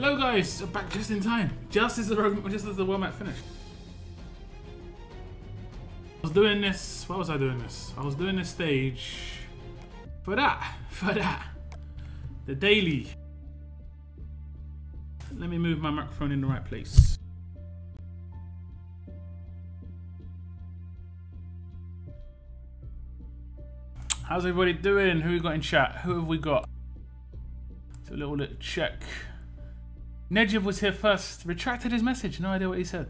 Hello guys, back just in time. Just as the world map finished. I was doing this. Why was I doing this? I was doing this stage for that. The daily. Let me move my microphone in the right place. How's everybody doing? Who we got in chat? Who have we got? So a little check. Nejev was here first. Retracted his message. No idea what he said.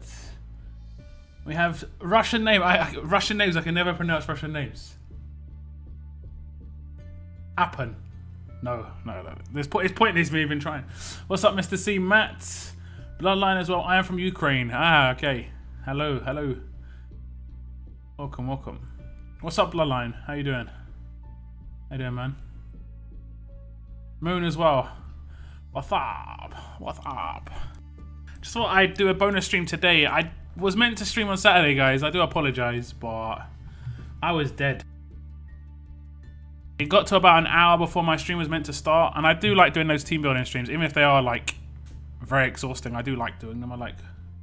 We have Russian name. Russian names. I can never pronounce Russian names. Appen. No. It's pointless me even trying. What's up, Mr. C? Matt. Bloodline as well. I am from Ukraine. Ah, okay. Hello. Welcome. What's up, Bloodline? How you doing? How you doing, man? Moon as well. What's up? Just thought I'd do a bonus stream today. I was meant to stream on Saturday, guys. I do apologize, but I was dead. It got to about an hour before my stream was meant to start, and I do like doing those team building streams, even if they are like very exhausting. I do like doing them. I like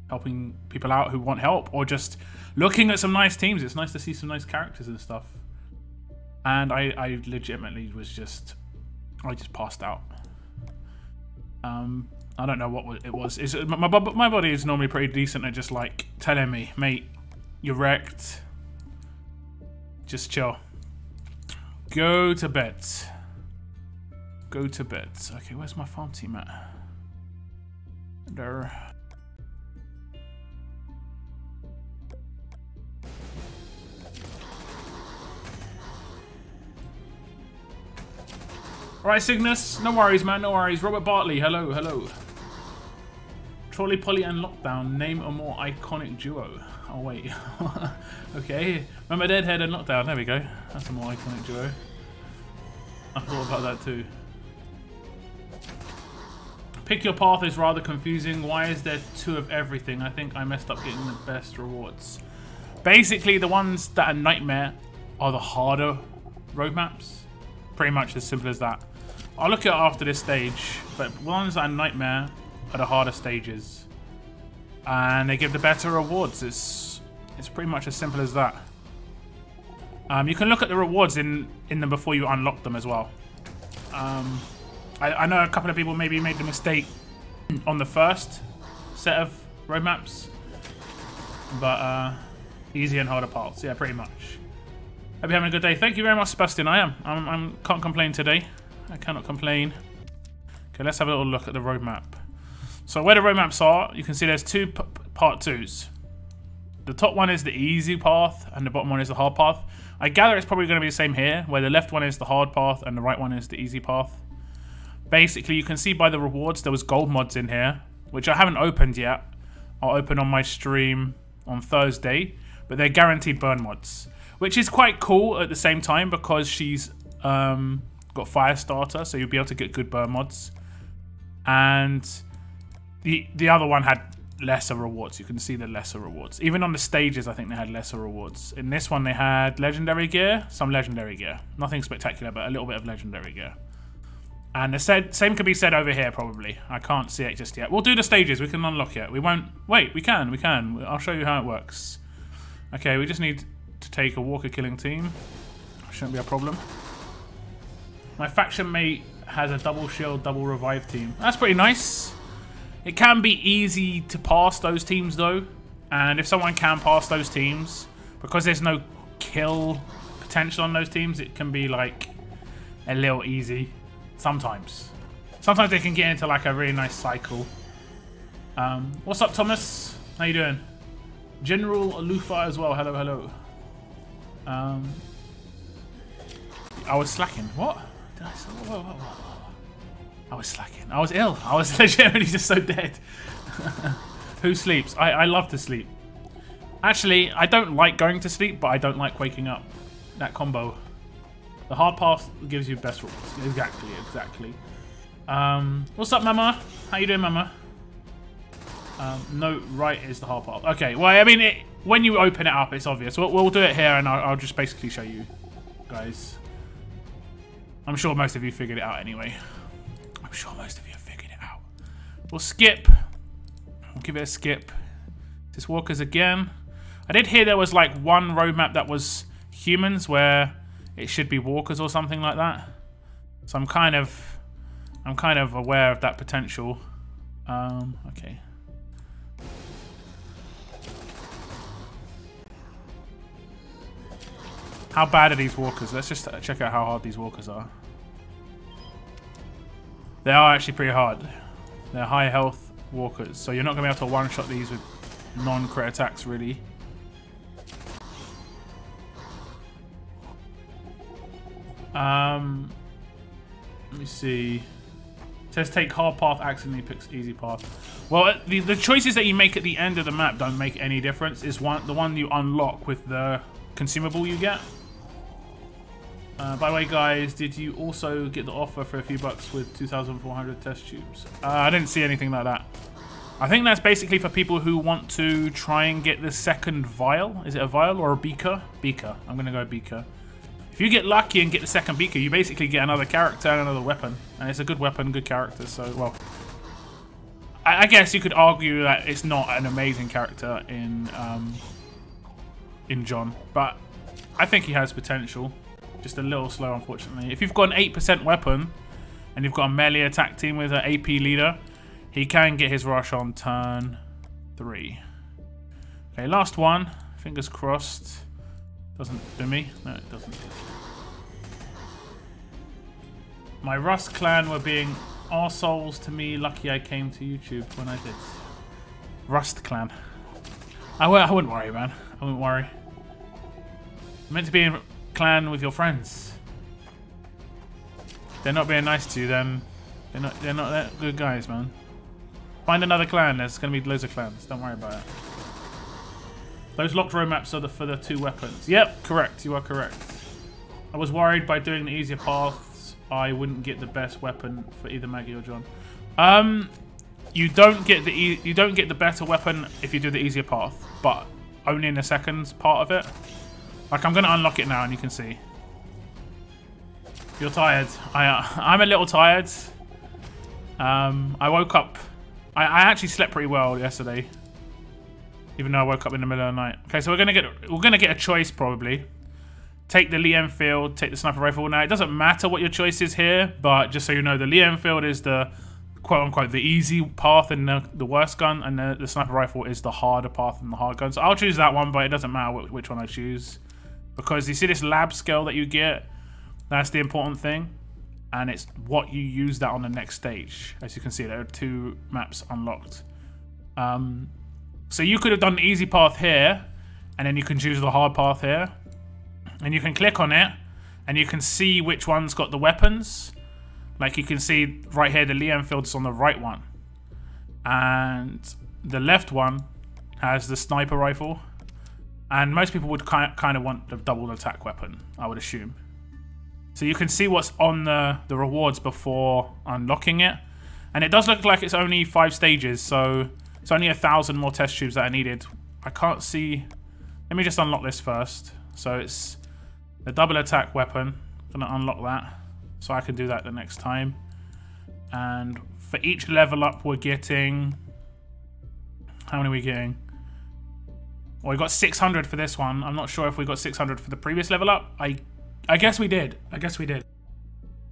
helping people out who want help, or just looking at some nice teams. It's nice to see some nice characters and stuff. And I legitimately was just, I just passed out. I don't know what it was. My body is normally pretty decent at just like telling me, mate, you're wrecked. Just chill. Go to bed. Okay, where's my farm team at? There. Alright, Cygnus, no worries, man, no worries. Robert Bartley, hello. Trolley, Polly, and Lockdown, name a more iconic duo. Oh, wait. Okay. Remember Deadhead and Lockdown, there we go. That's a more iconic duo. I thought about that too. Pick your path is rather confusing. Why is there 2 of everything? I think I messed up getting the best rewards. Basically, the ones that are Nightmare are the harder roadmaps. Pretty much as simple as that. I'll look at it after this stage, but ones that are Nightmare are the harder stages. And they give the better rewards. It's pretty much as simple as that. You can look at the rewards in them before you unlock them as well. I know a couple of people maybe made the mistake on the first set of roadmaps. But easy and harder parts. Yeah, pretty much. Hope you're having a good day. Thank you very much, Sebastian. I can't complain today. I cannot complain. Okay, let's have a little look at the roadmap. So where the roadmaps are, you can see there's 2 part 2s. The top one is the easy path, and the bottom one is the hard path. I gather it's probably going to be the same here, where the left one is the hard path, and the right one is the easy path. Basically, you can see by the rewards, there was gold mods in here, which I haven't opened yet. I'll open on my stream on Thursday, but they're guaranteed burn mods. Which is quite cool at the same time because she's got Fire Starter, so you'll be able to get good burn mods. And the other one had lesser rewards. You can see the lesser rewards. Even on the stages, I think they had lesser rewards. In this one, they had legendary gear, some legendary gear. Nothing spectacular, but a little bit of legendary gear. And the same could be said over here, probably. I can't see it just yet. We'll do the stages. We can unlock it. We won't... Wait, we can. I'll show you how it works. Okay, we just need to take a walker killing team. Shouldn't be a problem. My faction mate has a double shield, double revive team. That's pretty nice. It can be easy to pass those teams though. And if someone can pass those teams, because there's no kill potential on those teams, it can be like a little easy. Sometimes they can get into like a really nice cycle. What's up, Thomas? How you doing? General Alufa as well. Hello. I was slacking. What? Did I say? Whoa. I was slacking. I was ill. I was legitimately just so dead. Who sleeps? I love to sleep. Actually, I don't like going to sleep, but I don't like waking up. That combo. The hard path gives you best rewards. Exactly. What's up, Mama? How you doing, Mama? No, right is the hard path. Okay, well, I mean, when you open it up, it's obvious. We'll do it here, and I'll just basically show you guys. I'm sure most of you figured it out anyway. I'm sure most of you have figured it out. We'll skip. We'll give it a skip. This walkers again. I did hear there was like one roadmap that was humans where it should be walkers or something like that. So I'm kind of aware of that potential. Okay. How bad are these walkers? Let's just check out how hard these walkers are. They are actually pretty hard. They're high health walkers, so you're not going to be able to one-shot these with non-crit attacks, really. Let me see. It says take hard path, accidentally picks easy path. Well, the choices that you make at the end of the map don't make any difference. It's the one you unlock with the consumable you get. By the way, guys, did you also get the offer for a few bucks with 2,400 test tubes? I didn't see anything like that. I think that's basically for people who want to try and get the second vial. Is it a vial or a beaker? Beaker. I'm going to go beaker. If you get lucky and get the second beaker, you basically get another character and another weapon. And it's a good weapon, good character. So, well, I guess you could argue that it's not an amazing character in John. But I think he has potential. Just a little slow, unfortunately. If you've got an 8% weapon and you've got a melee attack team with an AP leader, he can get his rush on turn 3. Okay, last one. Fingers crossed. Doesn't do me. No, it doesn't. My Rust clan were being arseholes to me. Lucky I came to YouTube when I did. Rust clan. I wouldn't worry, man. I wouldn't worry. I'm meant to be in clan with your friends. If they're not being nice to you, then they're not that good guys, man. Find another clan. There's going to be loads of clans. Don't worry about it. Those locked road maps are for the 2 weapons. Yep, correct. You are correct. I was worried by doing the easier paths, I wouldn't get the best weapon for either Maggie or John. You don't get the better weapon if you do the easier path, but only in the second part of it. Like, I'm going to unlock it now and you can see. You're tired. I'm a little tired. I woke up. I actually slept pretty well yesterday, even though I woke up in the middle of the night. Okay, so we're gonna get a choice probably. Take the Lee Enfield, take the sniper rifle. Now it doesn't matter what your choice is here, but just so you know, the Lee Enfield is the quote unquote the easy path and the worst gun, and the sniper rifle is the harder path and the hard gun. So I'll choose that one, but it doesn't matter which one I choose, because you see this lab skill that you get. That's the important thing. And it's what you use that on the next stage. As you can see, there are 2 maps unlocked. So you could have done the easy path here, and then you can choose the hard path here. And you can click on it, and you can see which one's got the weapons. Like you can see right here, the Lee Enfield's on the right one. And the left one has the sniper rifle. And most people would kind of want the double attack weapon, I would assume. So you can see what's on the rewards before unlocking it. And it does look like it's only 5 stages, so it's only 1,000 more test tubes that are needed. I can't see... Let me just unlock this first. So it's the double attack weapon. I'm going to unlock that so I can do that the next time. And for each level up we're getting... How many are we getting? Well, we got 600 for this one. I'm not sure if we got 600 for the previous level up. I guess we did. I guess we did.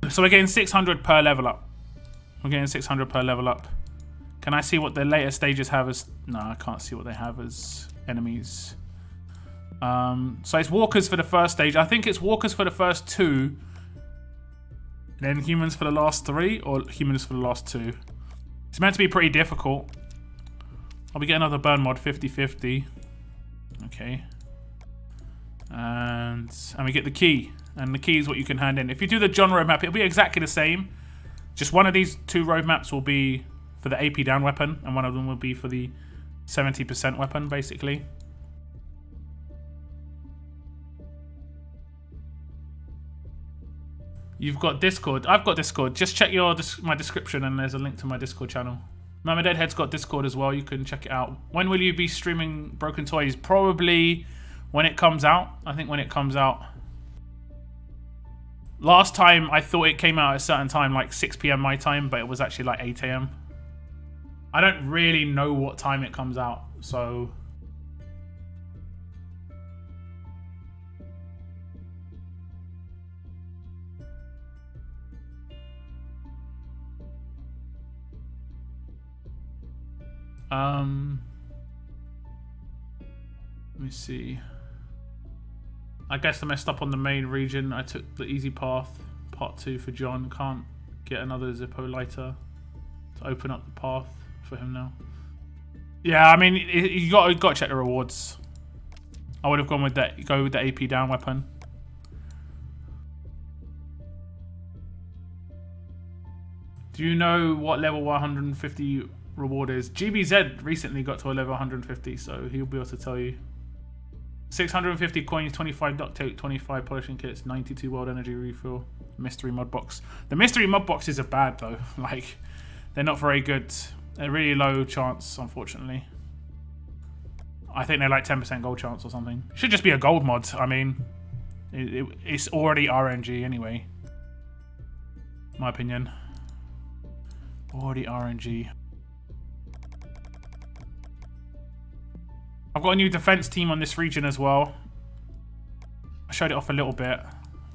So we're getting 600 per level up. We're getting 600 per level up. Can I see what the later stages have as... No, I can't see what they have as enemies. So it's walkers for the first stage. I think it's walkers for the first 2. Then humans for the last 3, or humans for the last 2. It's meant to be pretty difficult. I'll be getting another burn mod, 50-50. Okay. And we get the key. And the key is what you can hand in. If you do the John roadmap, it'll be exactly the same. Just one of these 2 roadmaps will be for the AP down weapon, and one of them will be for the 70% weapon, basically. You've got Discord. I've got Discord. Just check my description, and there's a link to my Discord channel. Mama Deadhead's got Discord as well. You can check it out. When will you be streaming Broken Toys? Probably when it comes out. I think when it comes out. Last time I thought it came out at a certain time, like 6 PM my time, but it was actually like 8 AM. I don't really know what time it comes out, so... Let me see. I guess I messed up on the main region. I took the easy path, part 2 for John. Can't get another Zippo lighter to open up the path for him now. Yeah, I mean, you got to check the rewards. I would have gone with that. Go with the AP down weapon. Do you know what level 150 reward is? GBZ recently got to a level 150, so he'll be able to tell you. 650 coins, 25 duct tape, 25 polishing kits, 92 world energy refill, mystery mod box. The mystery mod boxes are bad though. Like, they're not very good. They're really low chance, unfortunately. I think they're like 10% gold chance or something. Should just be a gold mod. I mean, it's already RNG anyway. My opinion. Already RNG. I've got a new defense team on this region as well. I showed it off a little bit.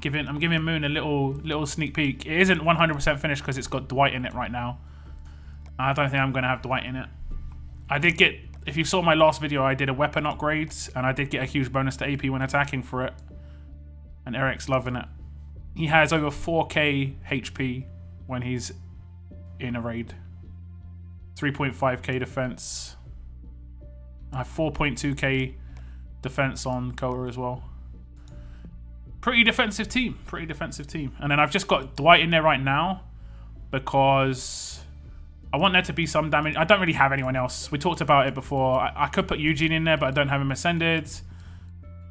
I'm giving Moon a little sneak peek. It isn't 100% finished because it's got Dwight in it right now. I don't think I'm going to have Dwight in it. I did get, if you saw my last video, I did a weapon upgrade and I did get a huge bonus to AP when attacking for it. And Eric's loving it. He has over 4k HP when he's in a raid. 3.5k defense. I have 4.2k defense on Koa as well. Pretty defensive team. Pretty defensive team. And then I've just got Dwight in there right now because I want there to be some damage. I don't really have anyone else. We talked about it before. I could put Eugene in there, but I don't have him ascended.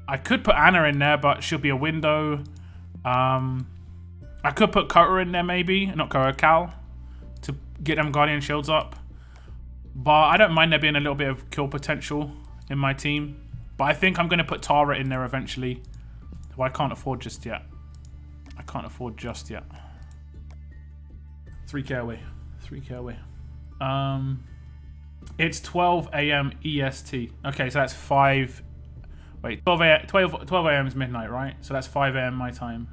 I could put Anna in there, but she'll be a window. I could put Koa in there maybe. Not Koa, Cal. To get them Guardian Shields up. But I don't mind there being a little bit of kill potential in my team. But I think I'm going to put Tara in there eventually. Who I can't afford just yet. I can't afford just yet. 3k away. 3k away. It's 12 AM EST. Okay, so that's 5... Wait, 12 AM is midnight, right? So that's 5 AM my time.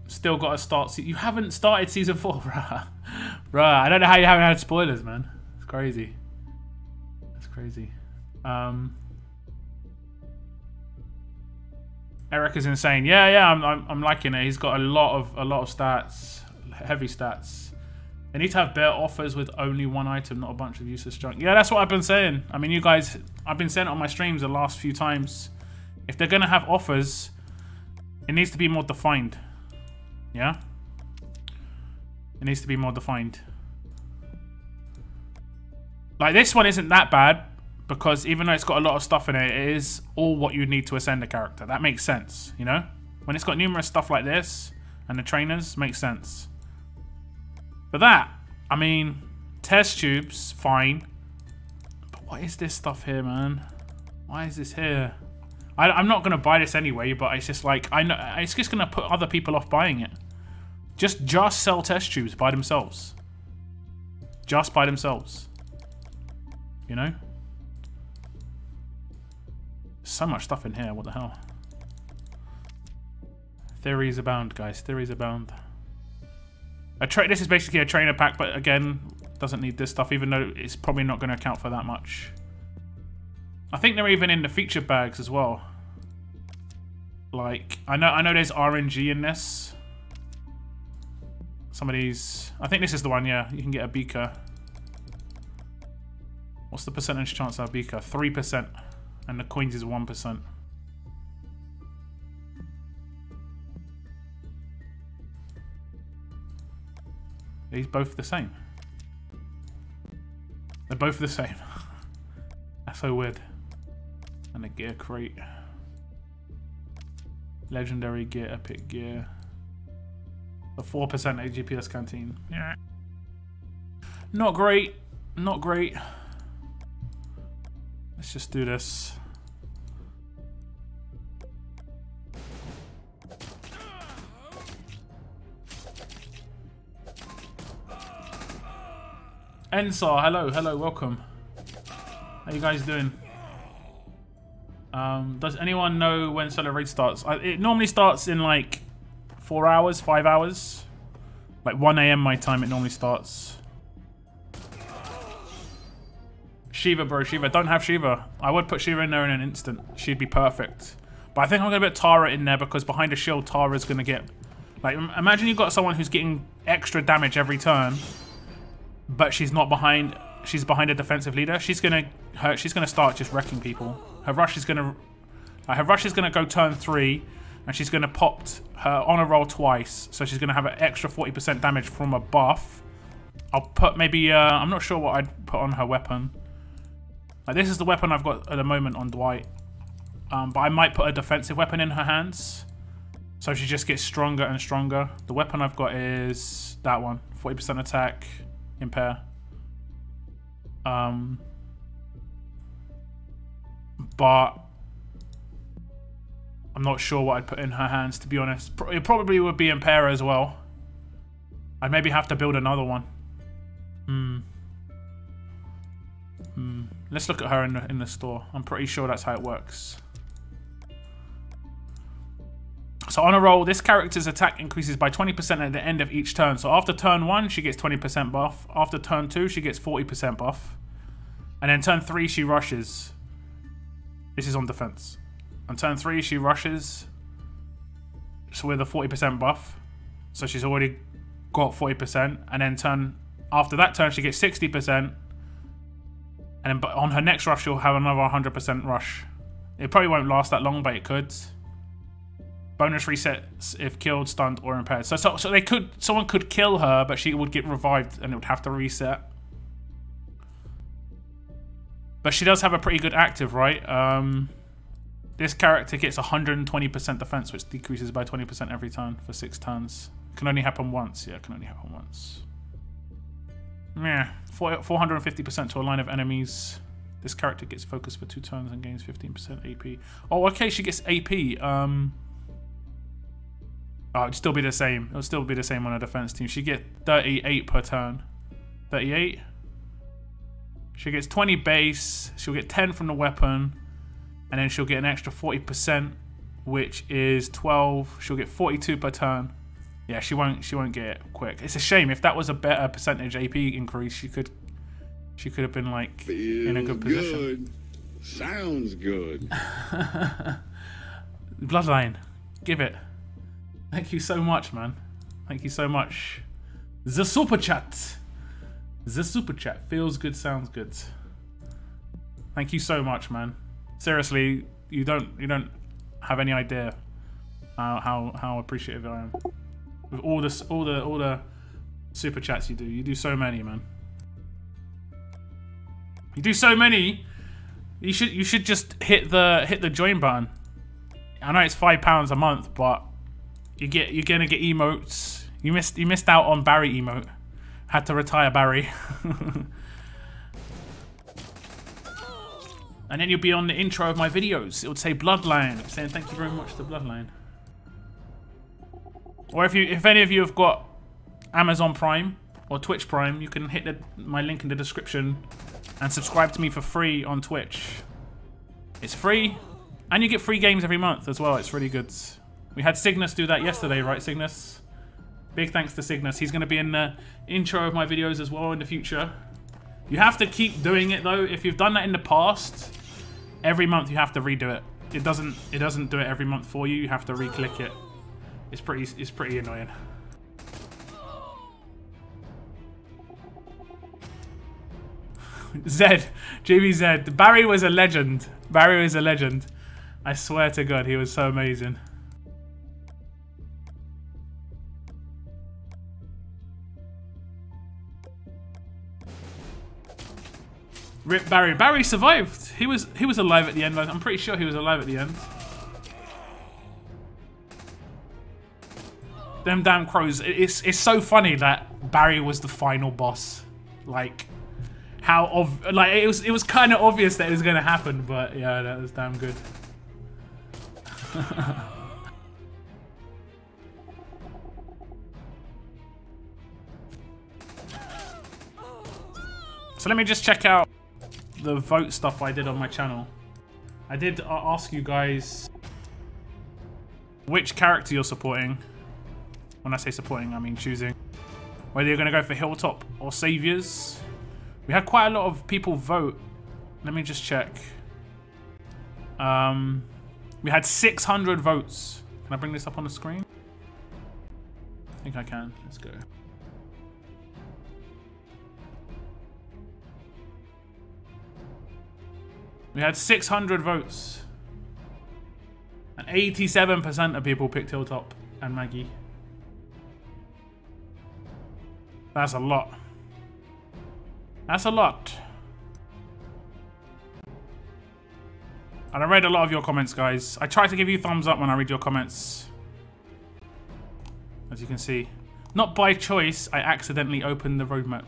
Still got to start. You haven't started season 4, bruh. Bruh, I don't know how you haven't had spoilers, man. It's crazy. That's crazy. Eric is insane. Yeah, I'm liking it. He's got a lot of stats, heavy stats. They need to have better offers with only one item, not a bunch of useless junk. Yeah, that's what I've been saying. I mean, you guys, I've been saying it on my streams the last few times. If they're gonna have offers, it needs to be more defined. Yeah? It needs to be more defined. Like, this one isn't that bad, because even though it's got a lot of stuff in it, it is all what you need to ascend a character. That makes sense, you know? When it's got numerous stuff like this, and the trainers, makes sense. But that, I mean, test tubes, fine. But what is this stuff here, man? Why is this here? I'm not going to buy this anyway, but it's just like, I know it's just going to put other people off buying it. Just sell test tubes by themselves. Just by themselves. You know? So much stuff in here, what the hell? Theories abound, guys. Theories abound. This is basically a trainer pack, but again, doesn't need this stuff, even though it's probably not going to account for that much. I think they're even in the feature bags as well. Like, I know there's RNG in this. Some of these... I think this is the one, yeah. You can get a beaker. What's the percentage chance of a beaker? 3%. And the coins is 1%. These both the same. They're both the same. That's so weird. And a gear crate. Legendary gear, epic gear. A 4% AGPS canteen. Yeah. Not great. Not great. Let's just do this. Ensar, hello, welcome. How you guys doing? Does anyone know when solo raid starts? It normally starts in like 4 hours, 5 hours. Like 1 AM my time it normally starts. Shiva, bro, Shiva. Don't have Shiva. I would put Shiva in there in an instant. She'd be perfect. But I think I'm going to put Tara in there because behind a shield, Tara's going to get... Like, imagine you've got someone who's getting extra damage every turn, but she's not behind... She's behind a defensive leader. She's gonna start just wrecking people. Her rush is gonna go turn 3, and she's gonna pop her honor roll twice. So she's gonna have an extra 40% damage from a buff. I'll put maybe I'm not sure what I'd put on her weapon. Like, this is the weapon I've got at the moment on Dwight. But I might put a defensive weapon in her hands, so she just gets stronger and stronger. The weapon I've got is that one, 40% attack, impair. But I'm not sure what I'd put in her hands, to be honest. It probably would be impair as well. I'd maybe have to build another one. Let's look at her in the store. I'm pretty sure that's how it works. So on a roll, this character's attack increases by 20% at the end of each turn. So after turn 1, she gets 20% buff. After turn 2, she gets 40% buff. And then turn 3, she rushes. This is on defense. On turn 3, she rushes. So with a 40% buff. So she's already got 40%. And then after that turn, she gets 60%. And then on her next rush, she'll have another 100% rush. It probably won't last that long, but it could. Bonus resets if killed, stunned, or impaired. So someone could kill her, but she would get revived and it would have to reset. But she does have a pretty good active, right? This character gets 120% defense, which decreases by 20% every turn for 6 turns. It can only happen once. Yeah, it can only happen once. Yeah, 450% to a line of enemies. This character gets focused for 2 turns and gains 15% AP. Oh, okay, she gets AP. Oh, it'd still be the same. It'll still be the same on a defense team. She gets 38 per turn. 38. She gets 20 base. She'll get 10 from the weapon. And then she'll get an extra 40%, which is 12. She'll get 42 per turn. Yeah, she won't get it quick. It's a shame. If that was a better percentage AP increase, she could have been like in a good position. Good. Sounds good. Bloodline. Give it. Thank you so much, man. Thank you so much. The super chat. The super chat. Feels good, sounds good. Thank you so much, man. Seriously, you don't have any idea how appreciative I am. With all the super chats you do. You do so many, man. You do so many. You should just hit the join button. I know it's £5 a month, but you're gonna get emotes. You missed out on Barry emote. Had to retire Barry. And then you'll be on the intro of my videos. It would say Bloodline, saying thank you very much to Bloodline. Or if any of you have got Amazon Prime or Twitch Prime, you can hit my link in the description and subscribe to me for free on Twitch. It's free, and you get free games every month as well. It's really good. We had Cygnus do that yesterday, right, Cygnus? Big thanks to Cygnus. He's going to be in the intro of my videos as well in the future. You have to keep doing it though. If you've done that in the past, every month you have to redo it. It doesn't do it every month for you. You have to re-click it. It's pretty annoying. Zed, JBZ. Barry was a legend. Barry was a legend. I swear to God, he was so amazing. Rip Barry. Barry survived. He was alive at the end. I'm pretty sure he was alive at the end. Them damn crows. It's so funny that Barry was the final boss. Like it was kind of obvious that it was gonna happen, but yeah, that was damn good. So let me just check out the vote stuff I did on my channel. I did ask you guys which character you're supporting. When I say supporting, I mean choosing. Whether you're going to go for Hilltop or Saviors. We had quite a lot of people vote. Let me just check. We had 600 votes. Can I bring this up on the screen? I think I can. Let's go. We had 600 votes. And 87% of people picked Hilltop and Maggie. That's a lot. That's a lot. And I read a lot of your comments, guys. I try to give you thumbs up when I read your comments. As you can see. Not by choice, I accidentally opened the roadmap.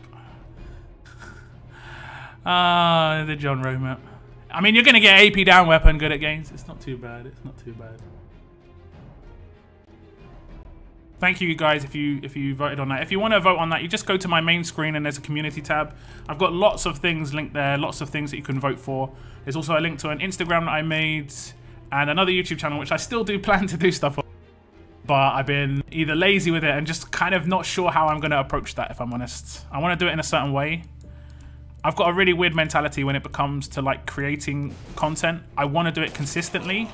Ah, the John roadmap. I mean, you're going to get AP down weapon good at games. It's not too bad. It's not too bad. Thank you guys if you voted on that. If you want to vote on that, you just go to my main screen and there's a community tab. I've got lots of things linked there, lots of things that you can vote for. There's also a link to an Instagram that I made and another YouTube channel, which I still do plan to do stuff on. But I've been either lazy with it and just kind of not sure how I'm going to approach that, if I'm honest. I want to do it in a certain way. I've got a really weird mentality when it comes to like creating content. I want to do it consistently.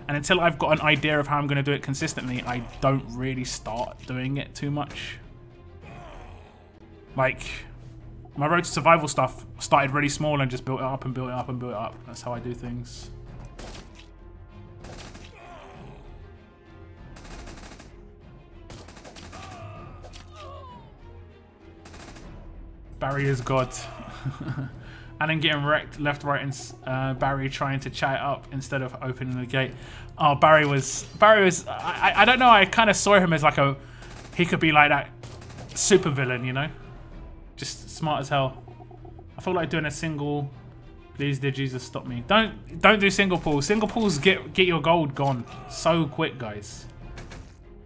And until I've got an idea of how I'm going to do it consistently, I don't really start doing it too much. Like, my Road to Survival stuff started really small and just built it up and built it up and built it up. That's how I do things. Barry is God. And then getting wrecked left, right, and Barry trying to chat up instead of opening the gate. Oh, Barry was, I don't know, I kind of saw him as like he could be like that super villain, you know? Just smart as hell. I feel like doing a single, please dear Jesus stop me. Don't do single pulls. Single pulls get your gold gone so quick, guys.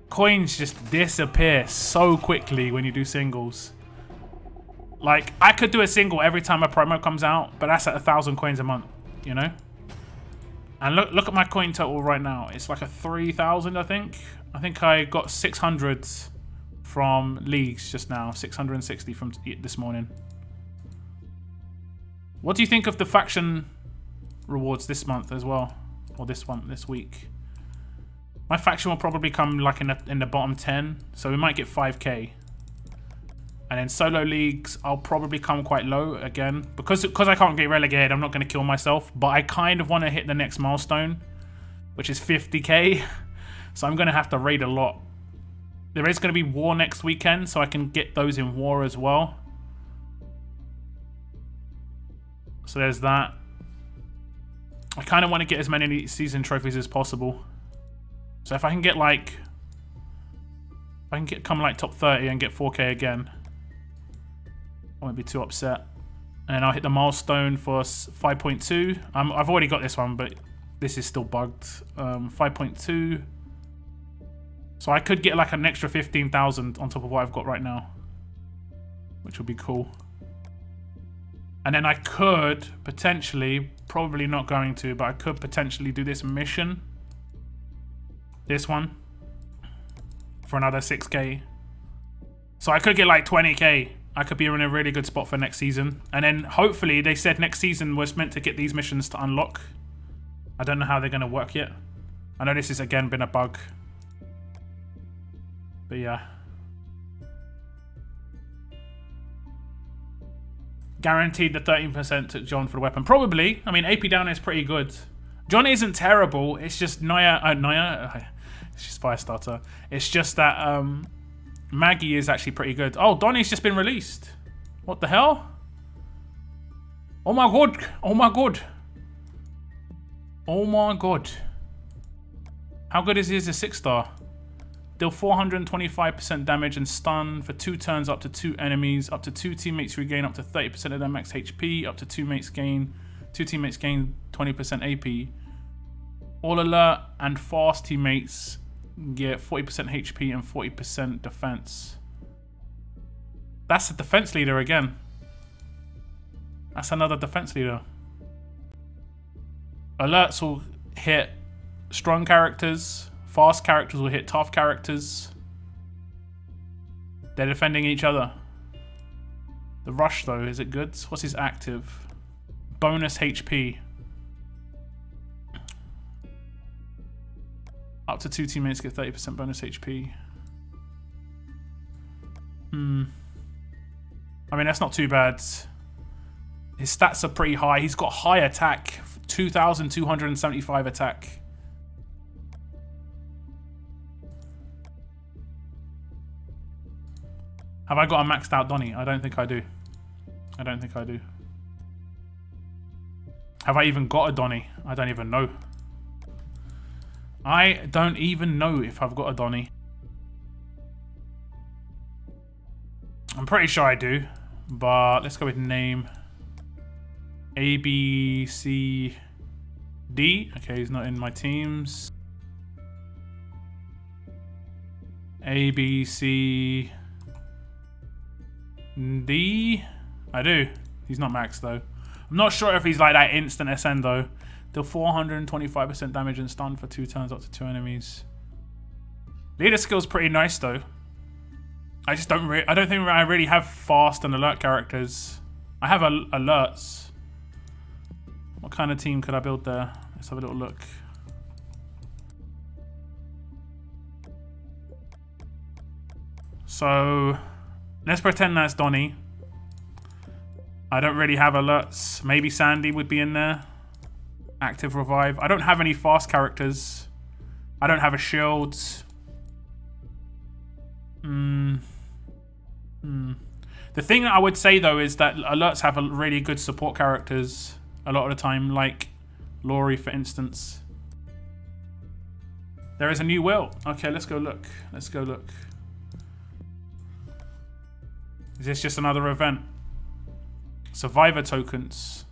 Coins just disappear so quickly when you do singles. Like, I could do a single every time a promo comes out, but that's at 1,000 coins a month, you know? And look at my coin total right now. It's like a 3,000, I think. I think I got 600 from leagues just now. 660 from this morning. What do you think of the faction rewards this month as well? Or this week? My faction will probably come like in the bottom 10, so we might get 5k. And then solo leagues, I'll probably come quite low again. Because I can't get relegated, I'm not going to kill myself. But I kind of want to hit the next milestone, which is 50k. So I'm going to have to raid a lot. There is going to be war next weekend, so I can get those in war as well. So there's that. I kind of want to get as many season trophies as possible. So if I can get like... If I can come like top 30 and get 4k again, I won't be too upset. And I'll hit the milestone for 5.2. I've already got this one, but this is still bugged. 5.2. So I could get like an extra 15,000 on top of what I've got right now, which would be cool. And then I could potentially, probably not going to, but I could potentially do this mission. This one. For another 6k. So I could get like 20k. I could be in a really good spot for next season. And then hopefully they said next season was meant to get these missions to unlock. I don't know how they're going to work yet. I know this has again been a bug. But yeah. Guaranteed the 13% took John for the weapon. Probably. I mean, AP down is pretty good. John isn't terrible. It's just Naya... It's just Firestarter. It's just that Maggie is actually pretty good. Oh, Donny's just been released. What the hell? Oh my god. Oh my god. Oh my god. How good is he as a 6-star? Deal 425% damage and stun for 2 turns up to 2 enemies. Up to 2 teammates regain up to 30% of their max HP. Up to 2 teammates gain 20% AP. All alert and fast teammates get 40% HP and 40% defense. That's the defense leader again. That's another defense leader. Alerts will hit strong characters. Fast characters will hit tough characters. They're defending each other. The rush though, is it good? What's his active? Bonus HP. Up to 2 teammates get 30% bonus HP. I mean, that's not too bad. His stats are pretty high. He's got high attack. 2,275 attack. Have I got a maxed out Donny? I don't think I do. I don't think I do. Have I even got a Donny? I don't even know. I don't even know if I've got a Donny. I'm pretty sure I do, but let's go with name. A, B, C, D. Okay, he's not in my teams. A, B, C, D. I do. He's not maxed though. I'm not sure if he's like that instant SN though. Deal 425% damage and stun for 2 turns up to 2 enemies. Leader skill's pretty nice though. I just don't I don't think I really have fast and alert characters. I have alerts. What kind of team could I build there? Let's have a little look. So let's pretend that's Donny. I don't really have alerts. Maybe Sandy would be in there. Active revive. I don't have any fast characters. I don't have a shield. The thing that I would say though is that alerts have a really good support characters a lot of the time, like Laurie for instance. There is a new will. Okay, let's go look. Let's go look. Is this just another event? Survivor tokens.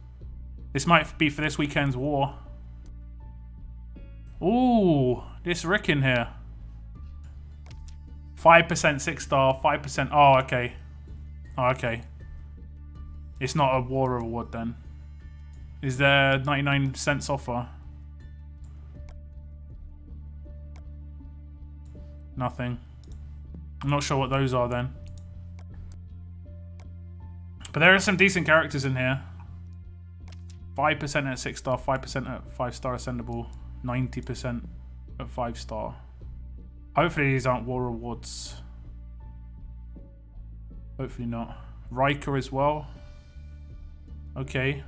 This might be for this weekend's war. Ooh, this Rick in here. 5% 6-star, 5%. Oh, okay. Oh, okay. It's not a war reward then. Is there 99 cents offer? Nothing. I'm not sure what those are then. But there are some decent characters in here. 5% at 6-star, 5% at 5-star ascendable, 90% at 5-star. Hopefully these aren't war rewards. Hopefully not. Riker as well. Okay.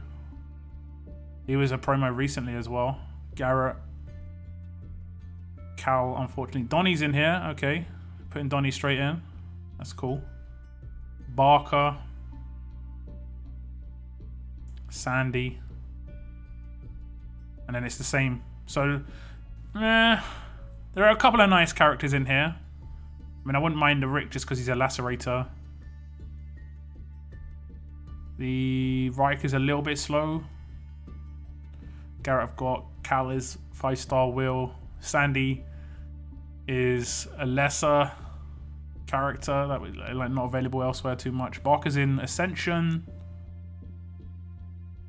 He was a promo recently as well. Garrett. Cal, unfortunately. Donnie's in here. Okay. Putting Donnie straight in. That's cool. Barker. Sandy. And then it's the same. So, there are a couple of nice characters in here. I mean, I wouldn't mind the Rick just because he's a lacerator. The Riker's a little bit slow. Garrett I've got. Cal is 5-star will. Sandy is a lesser character that was like not available elsewhere too much. Barker's in Ascension.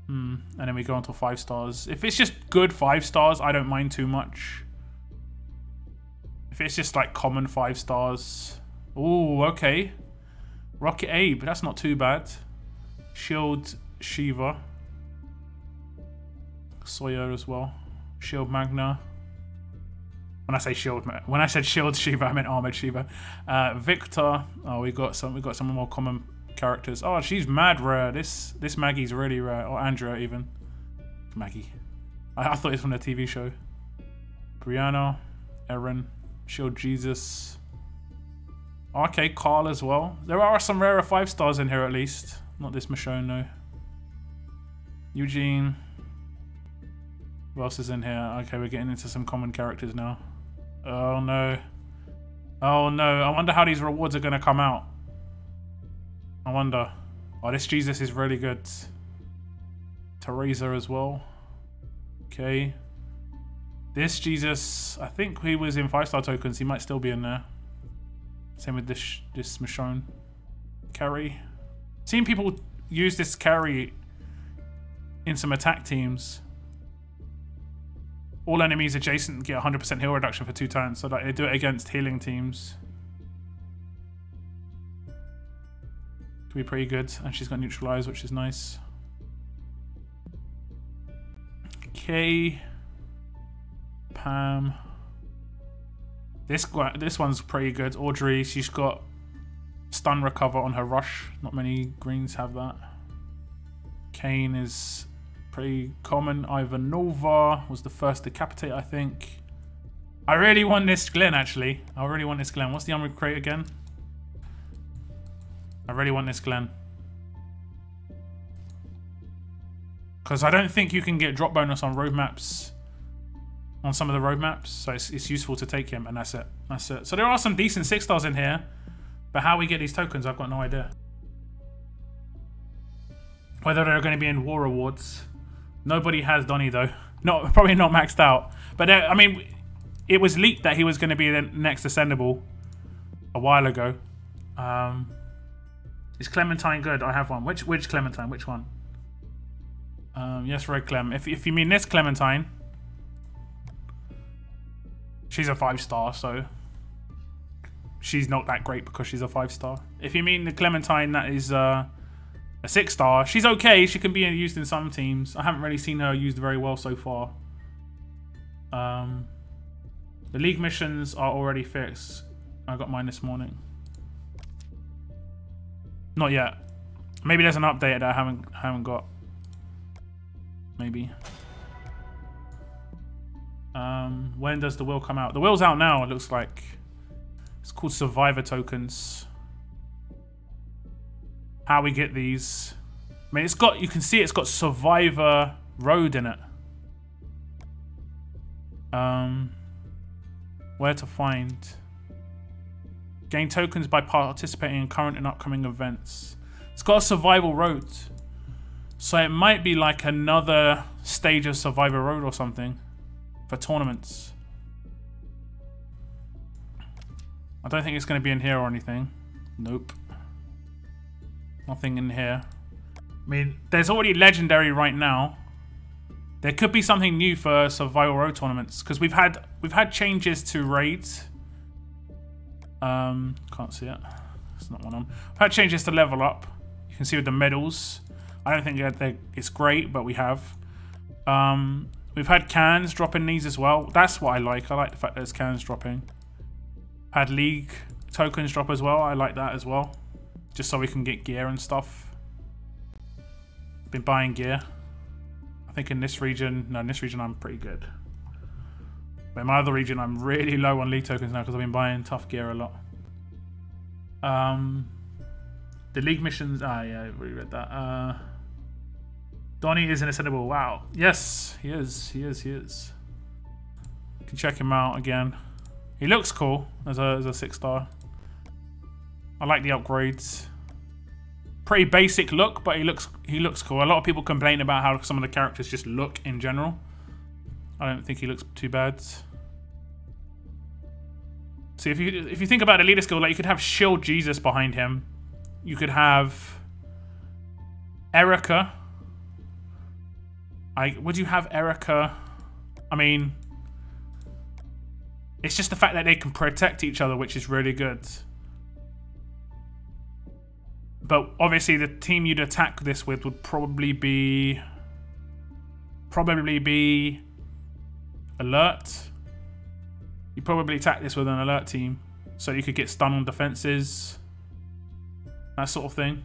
And then we go on to 5 stars. If it's just good 5 stars, I don't mind too much. If it's just like common 5 stars. Ooh, okay. Rocket Abe, that's not too bad. Shield Shiva. Sawyer as well. Shield Magna. When I said Shield Shiva, I meant Armored Shiva. Victor. Oh, we got some more common characters. Oh, she's mad rare. This Maggie's really rare. Or Andrea even. Maggie. I thought it was from the TV show. Brianna, Erin, Shield Jesus. Okay, Carl as well. There are some rarer 5 stars in here at least. Not this Michonne, no. Eugene. Who else is in here? Okay, we're getting into some common characters now. Oh no. Oh no. I wonder how these rewards are going to come out. I wonder. Oh, this Jesus is really good. Teresa as well. Okay. This Jesus, I think he was in 5-star tokens. He might still be in there. Same with this Michonne. Carrie. Seen people use this Carrie in some attack teams. All enemies adjacent get 100% heal reduction for 2 turns, so like they do it against healing teams. Could be pretty good, and she's got neutralize, which is nice. Okay, Pam. This one's pretty good. Audrey, she's got stun recover on her rush. Not many greens have that. Kane is pretty common. Ivanova was the first decapitate, I think. I really want this Glen, actually. I really want this Glen. What's the armor crate again? I really want this Glen. Because I don't think you can get drop bonus on road maps. On some of the road maps. So it's useful to take him, and that's it. That's it. So there are some decent 6-stars in here. But how we get these tokens, I've got no idea. Whether they're going to be in war rewards. Nobody has Donny though. Probably not maxed out. But I mean, it was leaked that he was going to be the next ascendable a while ago. Is Clementine good? I have one. Which Clementine? Which one? Yes, Red Clem. If you mean this Clementine, she's a 5-star, so she's not that great because she's a 5-star. If you mean the Clementine that is a 6-star, she's okay. She can be used in some teams. I haven't really seen her used very well so far. The league missions are already fixed. I got mine this morning. Not yet. Maybe there's an update that I haven't got. Maybe. When does the will come out? The will's out now, it looks like. It's called Survivor Tokens. How we get these. I mean, it's got, you can see it's got Survivor Road in it. Where to find. Gain tokens by participating in current and upcoming events. It's got a Survival Road. So it might be like another stage of Survivor Road or something. For tournaments. I don't think it's going to be in here or anything. Nope. Nothing in here. I mean, there's already Legendary right now. There could be something new for Survival Road tournaments. Because we've had changes to raids. Can't see it. It's not one on. We've had changes to level up. You can see with the medals. I don't think it's great, but we have. We've had cans dropping these as well. That's what I like. I like the fact that there's cans dropping. Had league tokens drop as well. I like that as well. Just so we can get gear and stuff. Been buying gear. I think in this region, no, in this region I'm pretty good. But in my other region, I'm really low on league tokens now because I've been buying tough gear a lot. The league missions, yeah, we read that. Donnie is an ascendable. Wow. Yes, he is. He is. You can check him out again. He looks cool as a 6-star. I like the upgrades. Pretty basic look, but he looks cool. A lot of people complain about how some of the characters just look in general. I don't think he looks too bad. See, if you think about the leader skill, like you could have Shield Jesus behind him. You could have Erica. Would you have Erica? I mean, it's just the fact that they can protect each other, which is really good. But obviously, the team you'd attack this with would probably be Alert. You probably attack this with an Alert team, so you could get stun on defenses, that sort of thing.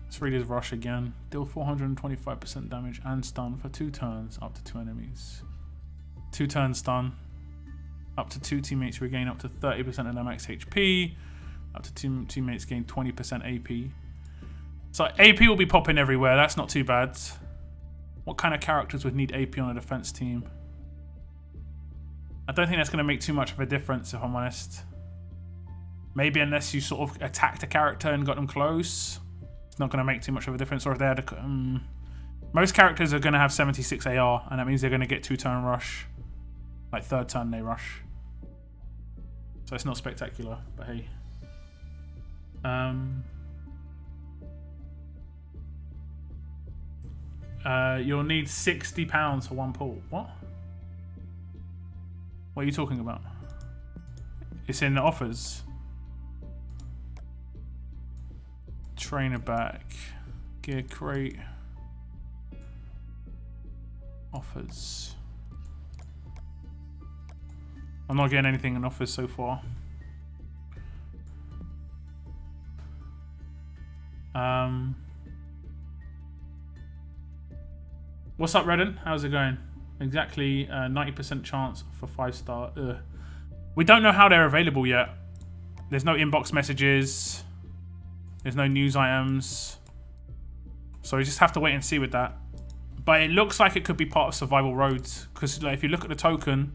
Let's read his rush again. Deal 425% damage and stun for 2 turns, up to 2 enemies. 2 turn stun. Up to 2 teammates regain up to 30% of their max HP. Up to 2 teammates gain 20% AP. So AP will be popping everywhere. That's not too bad. What kind of characters would need AP on a defense team? I don't think that's going to make too much of a difference, if I'm honest. Maybe unless you sort of attacked a character and got them close. It's not going to make too much of a difference. Or if they had most characters are going to have 76 AR, and that means they're going to get 2-turn rush. Like 3rd turn they rush. So it's not spectacular, but hey. You'll need £60 for one pool. What? What are you talking about? It's in the offers. Trainer back. Gear crate. Offers. I'm not getting anything in offers so far. What's up, Redden? How's it going? Exactly 90% chance for 5-star. Ugh. We don't know how they're available yet. There's no inbox messages. There's no news items. So we just have to wait and see with that. But it looks like it could be part of Survival Roads. Because like, if you look at the token,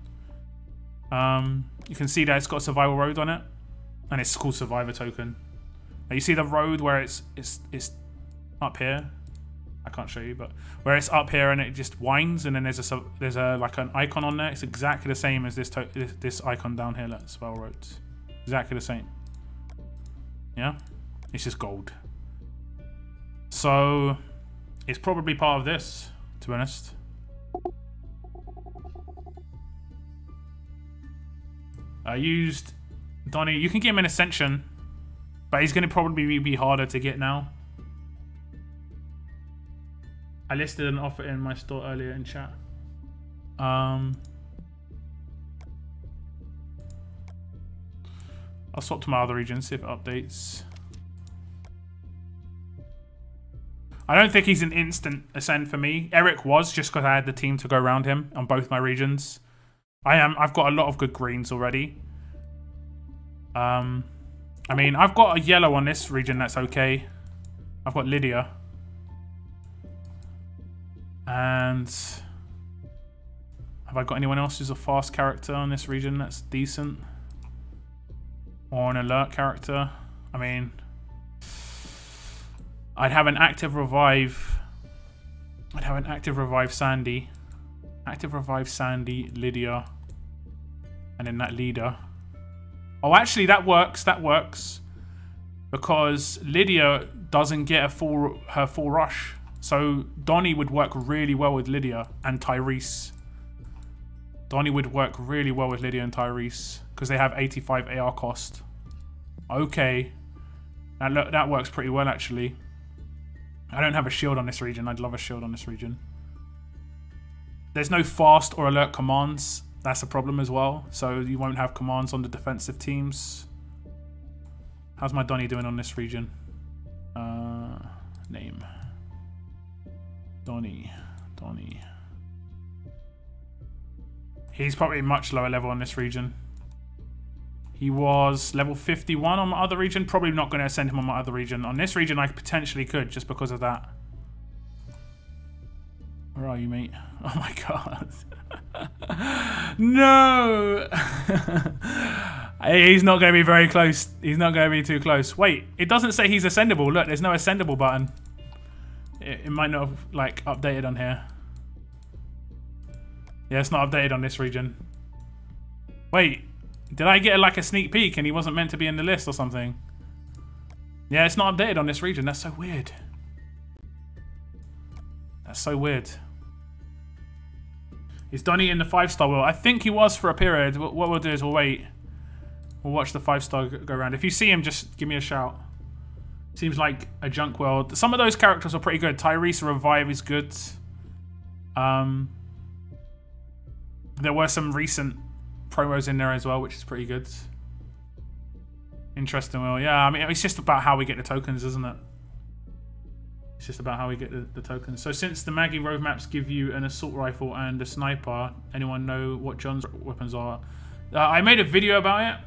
you can see that it's got Survival Road on it. And it's called Survivor Token. Now you see the road where it's up here. I can't show you, but where it's up here and it just winds, and then there's a like an icon on there. It's exactly the same as this icon down here. Let's Spell Roads. Exactly the same. Yeah, it's just gold. So it's probably part of this, to be honest. I used Donny. You can get him in Ascension, but he's going to probably be harder to get now. I listed an offer in my store earlier in chat. I'll swap to my other region, see if it updates. I don't think he's an instant ascend for me. Eric was, just because I had the team to go around him on both my regions. I've got a lot of good greens already. I mean, I've got a yellow on this region that's okay. I've got Lydia. And have I got anyone else who's a fast character on this region that's decent? Or an alert character? I mean, I'd have an active revive. I'd have an active revive Sandy. Active revive Sandy, Lydia. And then that leader. Oh, actually that works. That works. Because Lydia doesn't get her full rush. So Donny would work really well with Lydia and Tyrese. Donny would work really well with Lydia and Tyrese because they have 85 AR cost. Okay. That works pretty well, actually. I don't have a shield on this region. I'd love a shield on this region. There's no fast or alert commands. That's a problem as well. So you won't have commands on the defensive teams. How's my Donny doing on this region? Name. Donny. He's probably much lower level on this region. He was level 51 on my other region. Probably not going to send him on my other region. On this region, I potentially could just because of that. Where are you, mate? Oh my god. No! He's not going to be very close. He's not going to be too close. Wait, it doesn't say he's ascendable. Look, there's no ascendable button. It might not have, like, updated on here. Yeah, it's not updated on this region. Wait, did I get, like, a sneak peek and he wasn't meant to be in the list or something? Yeah, it's not updated on this region. That's so weird. That's so weird. Is Donny in the 5-star world? I think he was for a period. What we'll do is we'll wait. We'll watch the 5-star go around. If you see him, just give me a shout. Seems like a junk world. Some of those characters are pretty good. Tyrese Revive is good. There were some recent promos in there as well, which is pretty good. Interesting. Well, yeah, I mean, it's just about how we get the tokens, isn't it? It's just about how we get the tokens. So since the Maggie roadmaps give you an assault rifle and a sniper, anyone know what John's weapons are? I made a video about it,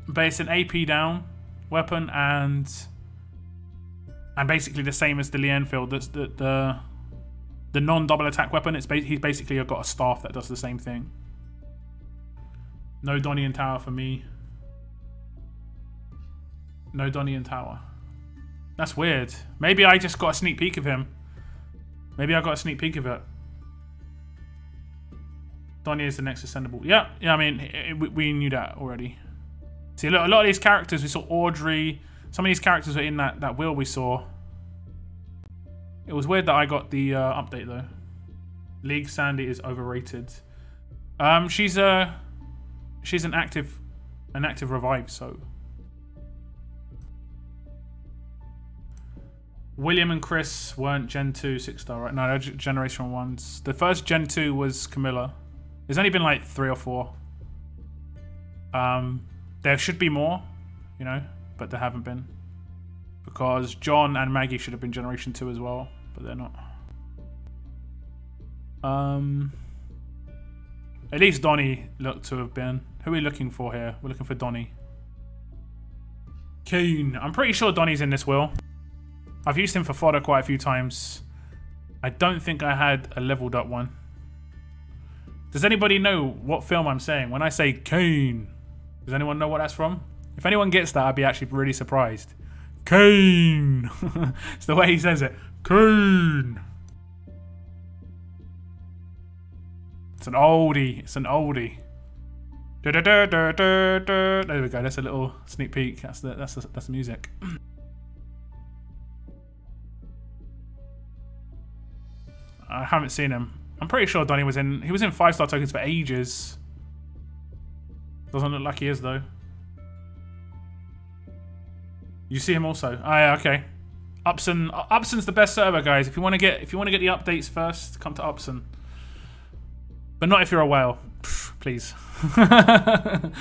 but it's an AP down weapon and basically the same as the Lee Enfield. That's the non-double attack weapon. He's basically got a staff that does the same thing. No Donny and Tower for me. No Donny and Tower. That's weird. Maybe I just got a sneak peek of him. Maybe I got a sneak peek of it. Donny is the next ascendable. Yeah. I mean, we knew that already. See, look, a lot of these characters, we saw Audrey, Some of these characters are in that wheel we saw. It was weird that I got the update though. League Sandy is overrated. She's an active revive, so. William and Chris weren't Gen 2 6-star, right? No, they're Generation 1s. The first Gen 2 was Camilla. There's only been like 3 or 4. There should be more, you know, but there haven't been. Because John and Maggie should have been Generation 2 as well, but they're not. At least Donnie looked to have been. Who are we looking for here? We're looking for Donnie. Kane. I'm pretty sure Donnie's in this wheel. I've used him for fodder quite a few times. I don't think I had a leveled up one. Does anybody know what film I'm saying? When I say Kane, does anyone know what that's from? If anyone gets that, I'd be actually really surprised. Kane! It's the way he says it. Kane! It's an oldie. It's an oldie. There we go. That's a little sneak peek. That's the music. I haven't seen him. I'm pretty sure Donnie was in. He was in 5-star tokens for ages. Doesn't look like he is though. You see him also. Oh yeah, okay. Upson's the best server, guys. If you want to get the updates first, come to Upson. But not if you're a whale, please. I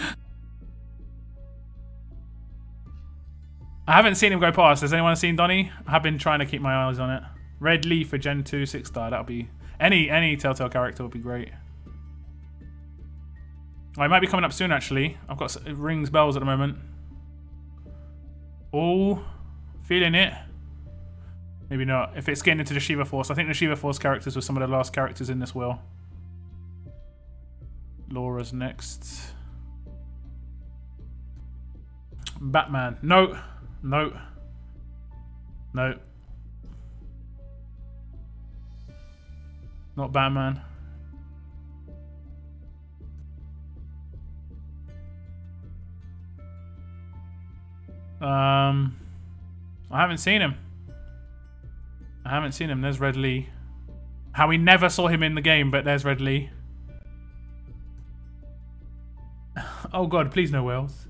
haven't seen him go past. Has anyone seen Donnie? I have been trying to keep my eyes on it. Red Lee for Gen 2 6-star. That'll be any Telltale character would be great. Oh, it might be coming up soon actually. I've got it rings bells at the moment. Oh, feeling it. Maybe not. If it's getting into the Shiva Force, I think the Shiva Force characters were some of the last characters in this wheel. Laura's next. Batman. No. No. No. Not Batman. I haven't seen him. I haven't seen him. There's Red Lee. How we never saw him in the game, but there's Red Lee. Oh god, please no whales.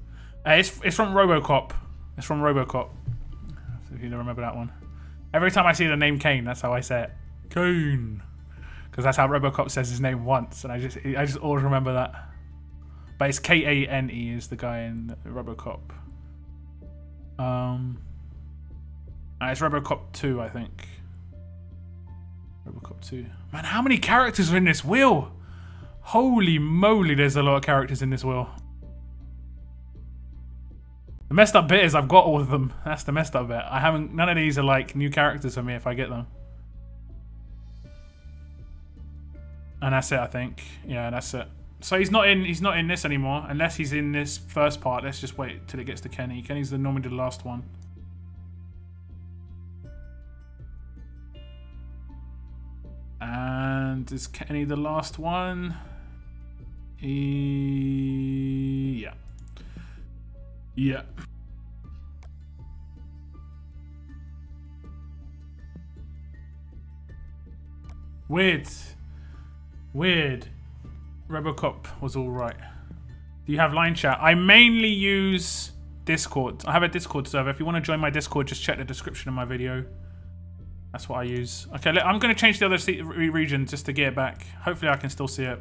It's from RoboCop. It's from RoboCop. If you don't remember that one. Every time I see the name Kane, that's how I say it. Kane. Because that's how RoboCop says his name once, and I just always remember that. But it's Kane is the guy in RoboCop. It's RoboCop 2, I think. RoboCop 2. Man, how many characters are in this wheel? Holy moly, there's a lot of characters in this wheel. The messed up bit is I've got all of them. That's the messed up bit. I haven't. None of these are like new characters for me if I get them. And that's it, I think. Yeah, that's it. So he's not in this anymore, unless he's in this first part. Let's just wait till it gets to Kenny. Kenny's normally the last one. And is Kenny the last one? Yeah. Yeah. Weird. Weird. RoboCop was alright. Do you have line chat? I mainly use Discord. I have a Discord server. If you want to join my Discord, just check the description of my video. That's what I use. Okay, I'm going to change the other region just to get it back. Hopefully I can still see it.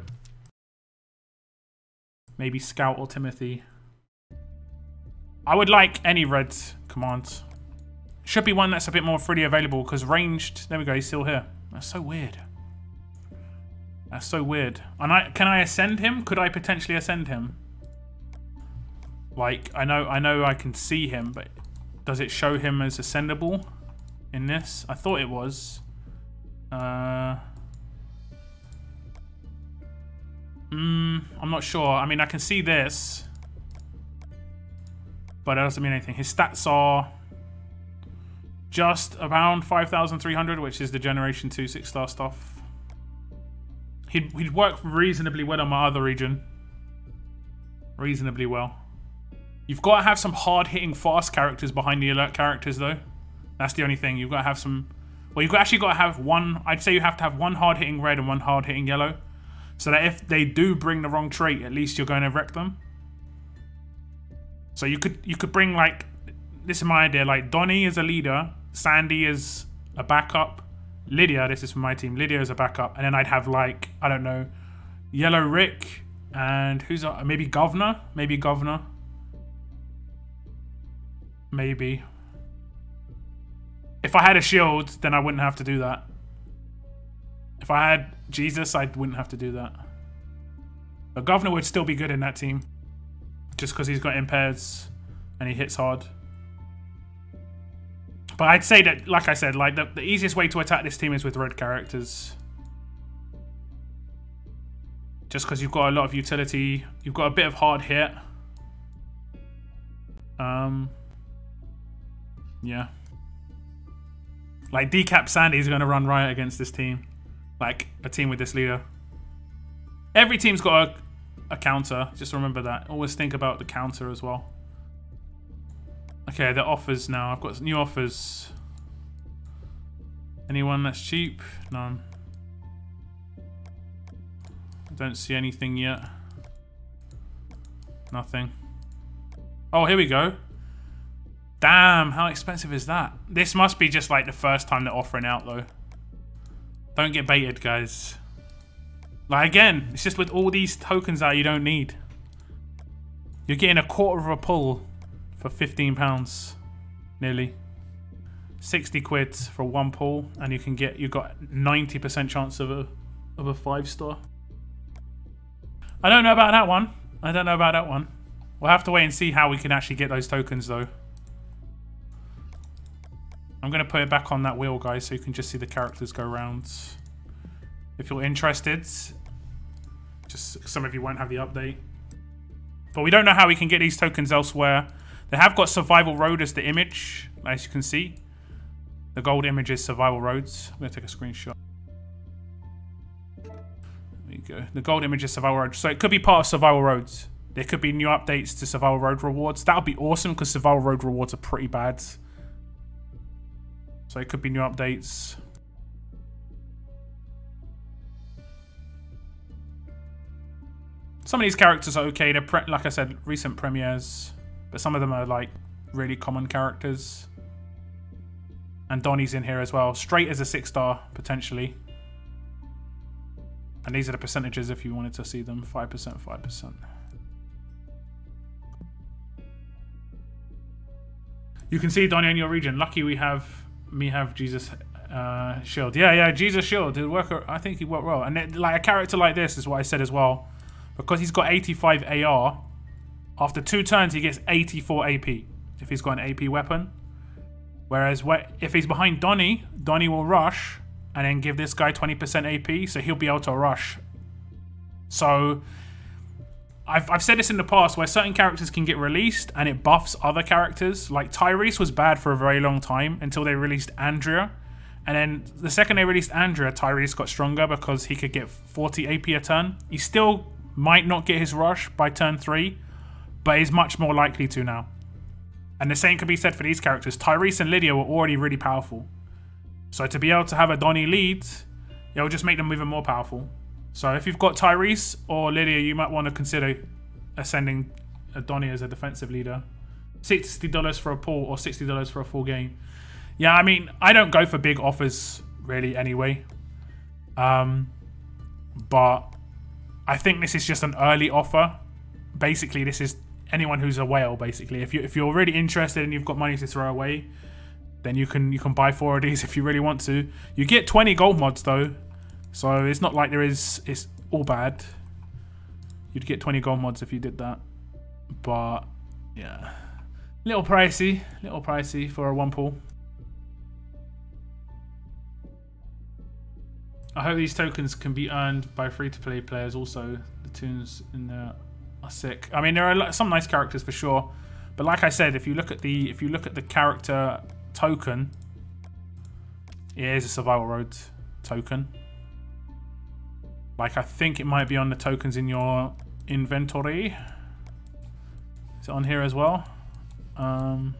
Maybe Scout or Timothy. I would like any red command. Should be one that's a bit more freely available because ranged... There we go, he's still here. That's so weird. That's so weird. And can I ascend him? Could I potentially ascend him? Like, I know I can see him, but does it show him as ascendable in this? I thought it was. I'm not sure. I mean, I can see this, but that doesn't mean anything. His stats are just around 5,300, which is the Generation 2 6-star stuff. He'd work reasonably well on my other region. Reasonably well. You've got to have some hard-hitting, fast characters behind the alert characters, though. That's the only thing. You've got to have some... Well, you've actually got to have one... I'd say you have to have one hard-hitting red and one hard-hitting yellow. So that if they do bring the wrong trait, at least you're going to wreck them. So you could bring, like... This is my idea. Like, Donny as a leader. Sandy as a backup. Lydia, this is from my team. Lydia as a backup. And then I'd have, like, I don't know... Yellow Rick. And who's... maybe Governor? Maybe Governor. Maybe. If I had a shield, then I wouldn't have to do that. If I had Jesus, I wouldn't have to do that. But Governor would still be good in that team. Just because he's got impairs and he hits hard. But I'd say that, like I said, like the easiest way to attack this team is with red characters. Just because you've got a lot of utility. You've got a bit of hard hit. Yeah. Like, Decap Sandy's going to run riot against this team. Like, a team with this leader. Every team's got a counter. Just remember that. Always think about the counter as well. Okay, the offers now. I've got new offers. Anyone that's cheap? None. I don't see anything yet. Nothing. Oh, here we go. Damn, how expensive is that? This must be just like the first time they're offering out, though. Don't get baited, guys. Like, again, it's just with all these tokens that you don't need. You're getting a quarter of a pull for £15, nearly. 60 quid for one pull, and you got 90% chance of a 5-star. I don't know about that one. I don't know about that one. We'll have to wait and see how we can actually get those tokens, though. I'm going to put it back on that wheel, guys, so you can just see the characters go around. If you're interested, just some of you won't have the update. But we don't know how we can get these tokens elsewhere. They have got Survival Road as the image, as you can see. The gold image is Survival Roads. I'm going to take a screenshot. There you go. The gold image is Survival Road. So it could be part of Survival Roads. There could be new updates to Survival Road rewards. That would be awesome because Survival Road rewards are pretty bad. So it could be new updates. Some of these characters are okay. They're, like I said, recent premieres. But some of them are like really common characters. And Donnie's in here as well. Straight as a 6-star, potentially. And these are the percentages if you wanted to see them. 5%, 5%. You can see Donnie in your region. Lucky we have Jesus shield. Yeah, Jesus shield. It'll work. I think he worked well. And it, like a character like this is what I said as well. Because he's got 85 AR, after 2 turns he gets 84 AP if he's got an AP weapon. Whereas if he's behind Donny, Donny will rush and then give this guy 20% AP, so he'll be able to rush. So I've said this in the past where certain characters can get released and it buffs other characters. Like Tyrese was bad for a very long time until they released Andrea. And then the second they released Andrea, Tyrese got stronger because he could get 40 AP a turn. He still might not get his rush by turn 3, but is much more likely to now. And the same can be said for these characters. Tyrese and Lydia were already really powerful. So to be able to have a Donny lead, it will just make them even more powerful. So if you've got Tyrese or Lydia, you might want to consider ascending a Donny as a defensive leader. $60 for a pull or $60 for a full game. Yeah, I mean, I don't go for big offers really anyway. But I think this is just an early offer. Basically, this is anyone who's a whale, basically. If you're really interested and you've got money to throw away, then you can buy 4 of these if you really want to. You get 20 gold mods though. So it's not like it's all bad. You'd get 20 gold mods if you did that. But yeah. Little pricey for a 1 pull. I hope these tokens can be earned by free-to-play players also. The tunes in there are sick. I mean, there are some nice characters for sure. But like I said, if you look at the character token, it is a Survival Road token. Like, I think it might be on the tokens in your inventory. Is it on here as well? No,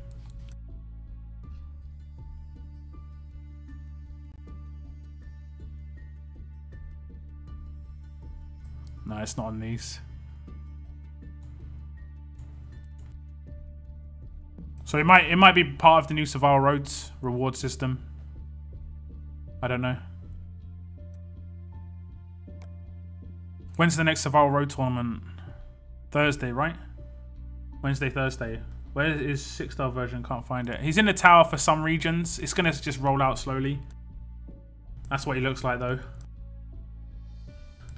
it's not on these. So it might be part of the new Survival Roads reward system. I don't know. When's the next Survival Road tournament? Thursday, right? Wednesday, Thursday. Where is 6-star version? Can't find it. He's in the tower for some regions. It's gonna just roll out slowly. That's what he looks like though.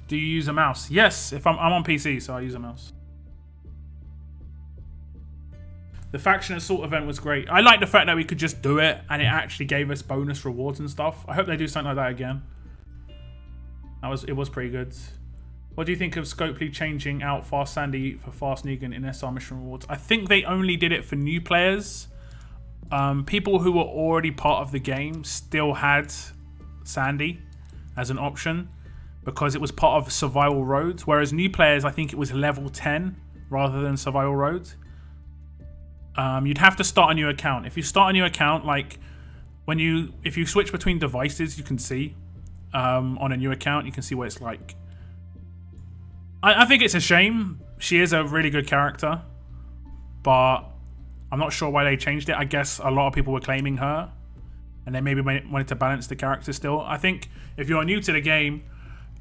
Do you use a mouse? Yes, if I'm on PC, so I use a mouse. The Faction Assault event was great. I like the fact that we could just do it and it actually gave us bonus rewards and stuff. I hope they do something like that again. It was pretty good. What do you think of Scopely changing out Fast Sandy for Fast Negan in SR mission rewards? I think they only did it for new players. People who were already part of the game still had Sandy as an option because it was part of Survival Roads. Whereas new players, I think it was level 10 rather than Survival Roads. You'd have to start a new account. If you start a new account, like if you switch between devices, you can see on a new account, you can see what it's like. I think it's a shame. She is a really good character, but I'm not sure why they changed it. I guess a lot of people were claiming her, and they maybe wanted to balance the character still. I think if you're new to the game,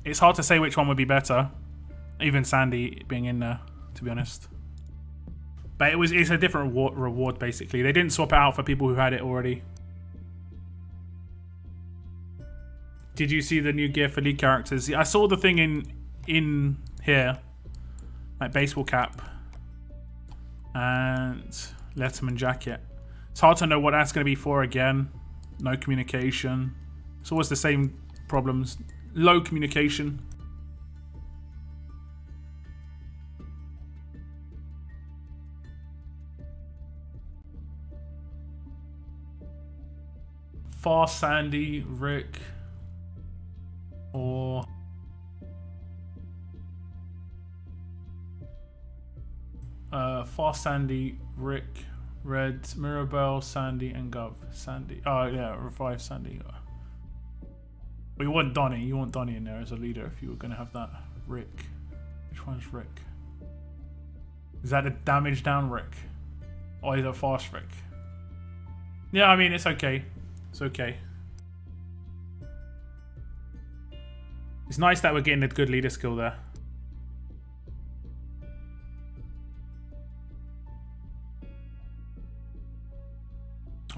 it's hard to say which one would be better. Even Sandy being in there, to be honest. But it's a different reward, basically. They didn't swap it out for people who had it already. Did you see the new gear for League characters? I saw the thing in here, like baseball cap and Letterman jacket. It's hard to know what that's going to be for again. No communication. It's always the same problems. Low communication. Fast Sandy, Rick, or Fast Sandy, Rick, Red, Mirabelle, Sandy, and Gov. Sandy. Oh yeah, revive Sandy. But you want Donny. You want Donny in there as a leader if you were going to have that. Rick. Which one's Rick? Is that a damage down Rick? Or is it fast Rick? Yeah, I mean, it's okay. It's okay. It's nice that we're getting a good leader skill there.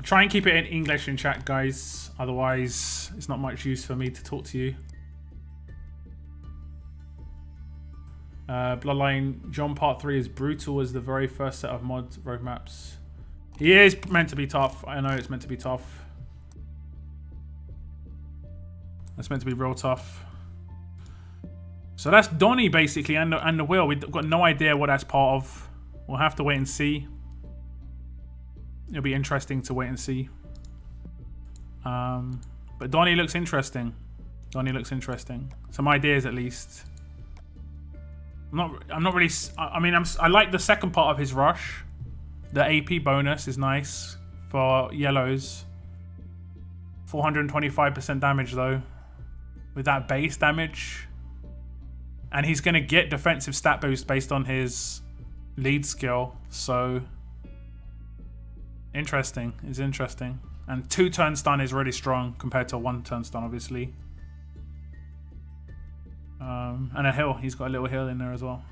Try and keep it in English in chat, guys. Otherwise, it's not much use for me to talk to you. Bloodline John Part 3 is brutal as the very first set of mod roadmaps. He is meant to be tough. I know it's meant to be tough. It's meant to be real tough. So that's Donny basically, and the wheel. We've got no idea what that's part of. We'll have to wait and see. It'll be interesting to wait and see. But Donny looks interesting. Donny looks interesting. Some ideas at least. I'm not really. I mean, I like the second part of his rush. The AP bonus is nice for yellows. 425% damage though, with that base damage. And he's going to get defensive stat boost based on his lead skill. So interesting. It's interesting. And 2-turn stun is really strong compared to a 1-turn stun, obviously. And a heal. He's got a little heal in there as well.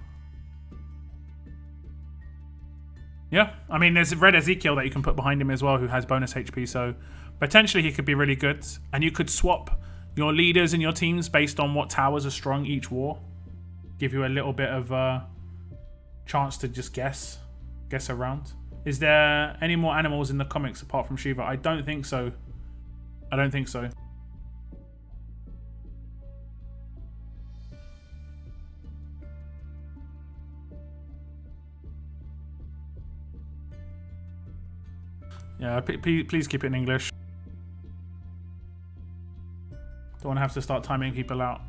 Yeah, I mean, there's Red Ezekiel that you can put behind him as well, who has bonus HP. So potentially he could be really good. And you could swap your leaders in your teams based on what towers are strong each war. Give you a little bit of chance to just guess around. Is there any more animals in the comics apart from Shiva? I don't think so. I don't think so. Yeah, please keep it in English. Don't want to have to start timing people out.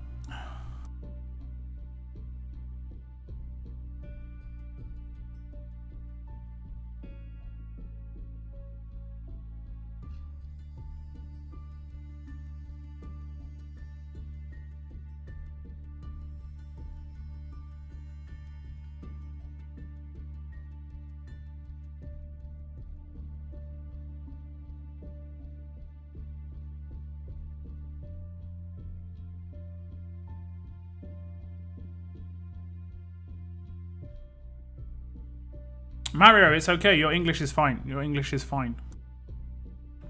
Mario, it's okay. Your English is fine. Your English is fine.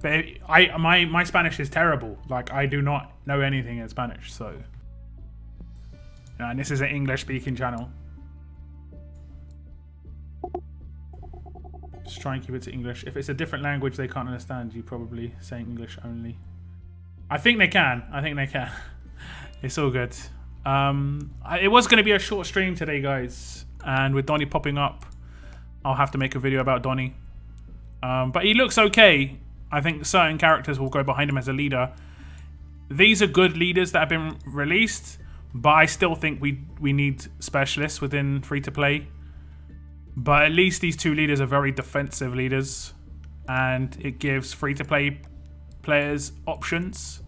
But my Spanish is terrible. Like, I do not know anything in Spanish, so. And this is an English-speaking channel. Just try and keep it to English. If it's a different language they can't understand, you probably say English only. I think they can. I think they can. It's all good. It was going to be a short stream today, guys. And with Donny popping up, I'll have to make a video about Donny. But he looks okay. I think certain characters will go behind him as a leader. These are good leaders that have been released, but I still think we need specialists within free-to-play. But at least these two leaders are very defensive leaders, and it gives free-to-play players options.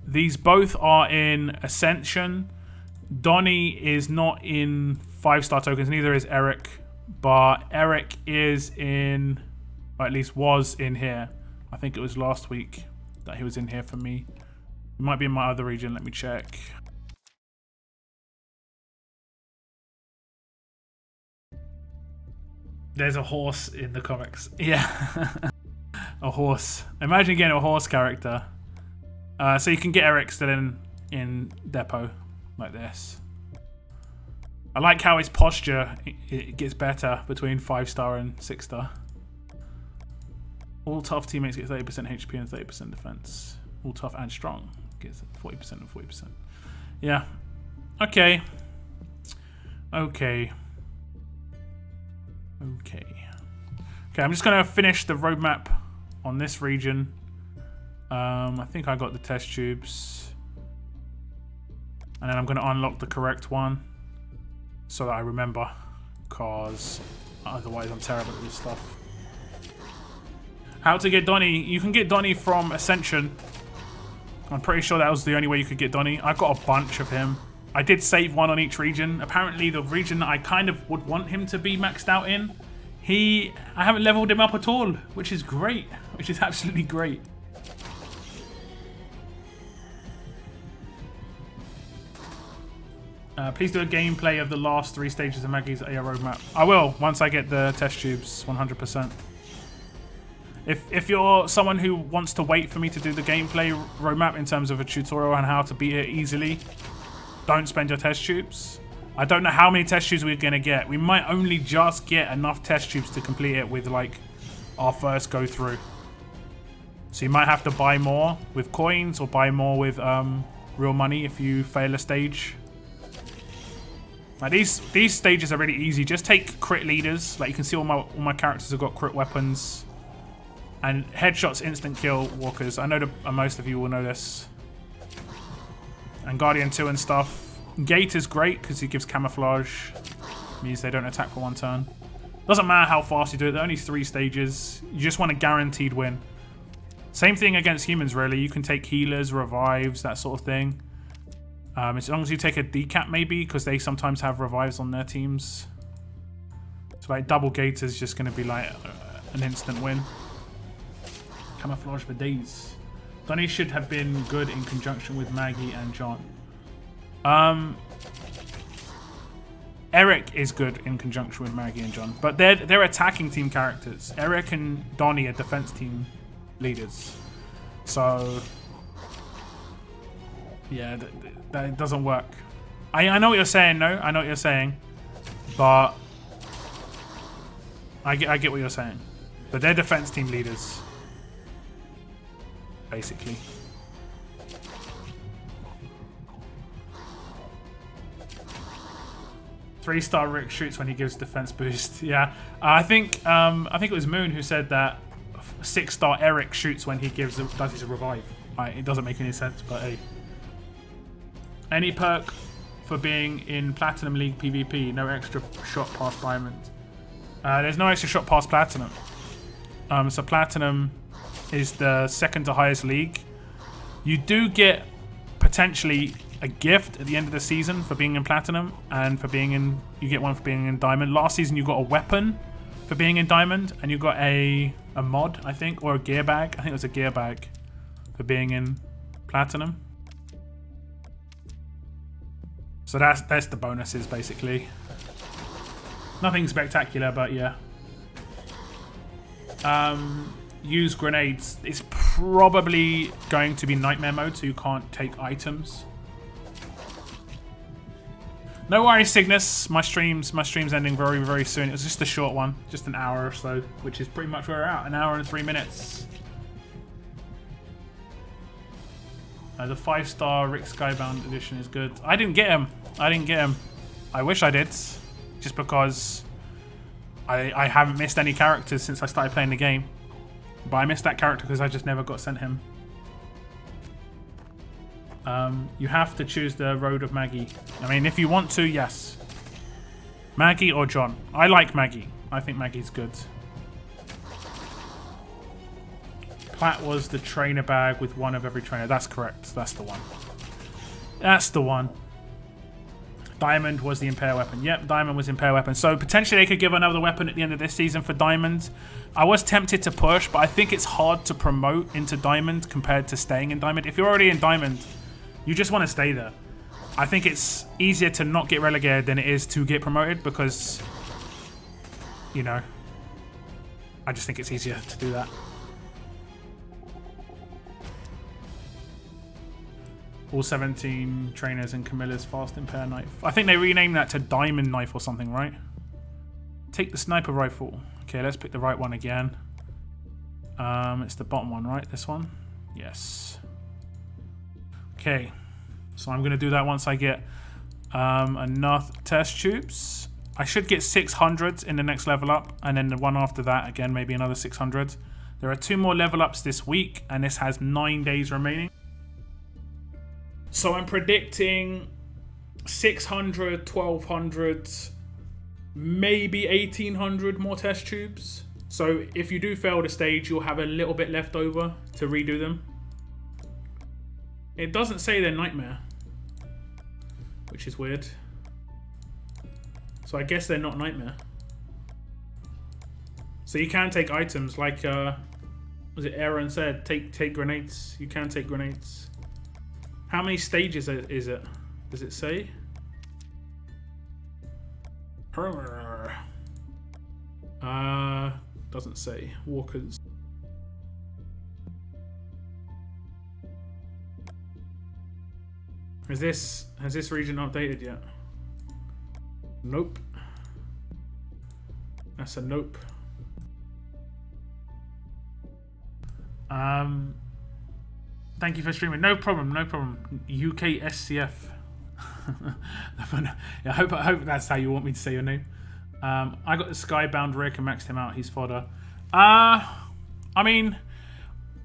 These both are in Ascension. Donny is not in 5-star tokens, neither is Eric. But Eric is in, or at least was in here. I think it was last week that he was in here for me. He might be in my other region, let me check. There's a horse in the comics. Yeah. A horse. Imagine getting a horse character. So you can get Eric still in depot like this. I like how his posture it gets better between 5-star and 6-star. All tough teammates get 30% HP and 30% defense. All tough and strong gets 40% and 40%. Yeah. Okay. Okay. Okay. Okay, I'm just going to finish the roadmap on this region. I think I got the test tubes. And then I'm going to unlock the correct one so that I remember, because otherwise I'm terrible at this stuff. How to get Donny? You can get Donny from Ascension. I'm pretty sure that was the only way you could get Donny. I got a bunch of him. I did save one on each region. Apparently the region that I kind of would want him to be maxed out in, I haven't leveled him up at all, which is great. Which is absolutely great. Please do a gameplay of the last 3 stages of Maggie's AR roadmap. I will, once I get the test tubes, 100%. If you're someone who wants to wait for me to do the gameplay roadmap in terms of a tutorial on how to beat it easily, don't spend your test tubes. I don't know how many test tubes we're going to get. We might only just get enough test tubes to complete it with like our first go through. So you might have to buy more with coins or buy more with real money if you fail a stage. Now these stages are really easy. Just take crit leaders. Like you can see all my characters have got crit weapons. And headshots instant kill walkers. I know that most of you will know this. And Guardian 2 and stuff. Gate is great because he gives camouflage. Means they don't attack for 1 turn. Doesn't matter how fast you do it. There are only 3 stages. You just want a guaranteed win. Same thing against humans really. You can take healers, revives, that sort of thing. As long as you take a decap maybe, because they sometimes have revives on their teams. So like double gate is just going to be like an instant win. Camouflage for days. Donny should have been good in conjunction with Maggie and John. Eric is good in conjunction with Maggie and John, but they're attacking team characters. Eric and Donny are defense team leaders. So yeah, that doesn't work. I know what you're saying, no? I know what you're saying, but I get what you're saying. But they're defense team leaders, basically. Three-star Rick shoots when he gives defense boost. Yeah, I think it was Moon who said that 6-star Eric shoots when he does his revive. It doesn't make any sense, but hey. Any perk for being in Platinum League PvP? No extra shot past Diamond. There's no extra shot past Platinum. So Platinum is the second to highest league. You do get potentially a gift at the end of the season for being in Platinum, and for being in, you get one for being in Diamond. Last season you got a weapon for being in Diamond, and you got a mod, I think, or a gear bag. I think it was a gear bag for being in Platinum. So that's the bonuses basically. Nothing spectacular, but yeah. Use grenades. It's probably going to be nightmare mode, so you can't take items. No worries, Cygnus. My stream's ending very, very soon. It was just a short one, just an hour or so, which is pretty much where we're at. An hour and 3 minutes. The 5-star Rick Skybound edition is good. I didn't get him. I wish I did, just because I haven't missed any characters since I started playing the game. But I missed that character because I just never got sent him. You have to choose the Road of Maggie. I mean, if you want to, yes. Maggie or John. I like Maggie. I think Maggie's good. Plat was the trainer bag with one of every trainer. That's correct. That's the one. That's the one. Diamond was the Impair weapon. Yep, Diamond was Impair weapon. So potentially they could give another weapon at the end of this season for Diamond. I was tempted to push, but I think it's hard to promote into Diamond compared to staying in Diamond. If you're already in Diamond, you just want to stay there. I think it's easier to not get relegated than it is to get promoted because, you know, I just think it's easier to do that. All 17 trainers and Camilla's fast Impair knife. I think they renamed that to Diamond Knife or something, right? Take the sniper rifle. Okay, let's pick the right one again. It's the bottom one, right? This one? Yes. Okay. So I'm going to do that once I get enough test tubes. I should get 600 in the next level up. And then the one after that, again, maybe another 600. There are 2 more level ups this week. And this has 9 days remaining. So I'm predicting 600, 1200, maybe 1800 more test tubes. So if you do fail the stage, you'll have a little bit left over to redo them. It doesn't say they're nightmare, which is weird. So I guess they're not nightmare. So you can take items like, was it Aaron said, take grenades. You can take grenades. How many stages is it? Does it say? Doesn't say. Walkers. Has this region updated yet? Nope. That's a nope. Thank you for streaming. No problem, no problem. UK SCF. I hope that's how you want me to say your name. I got the Skybound Rick and maxed him out. He's fodder. I mean,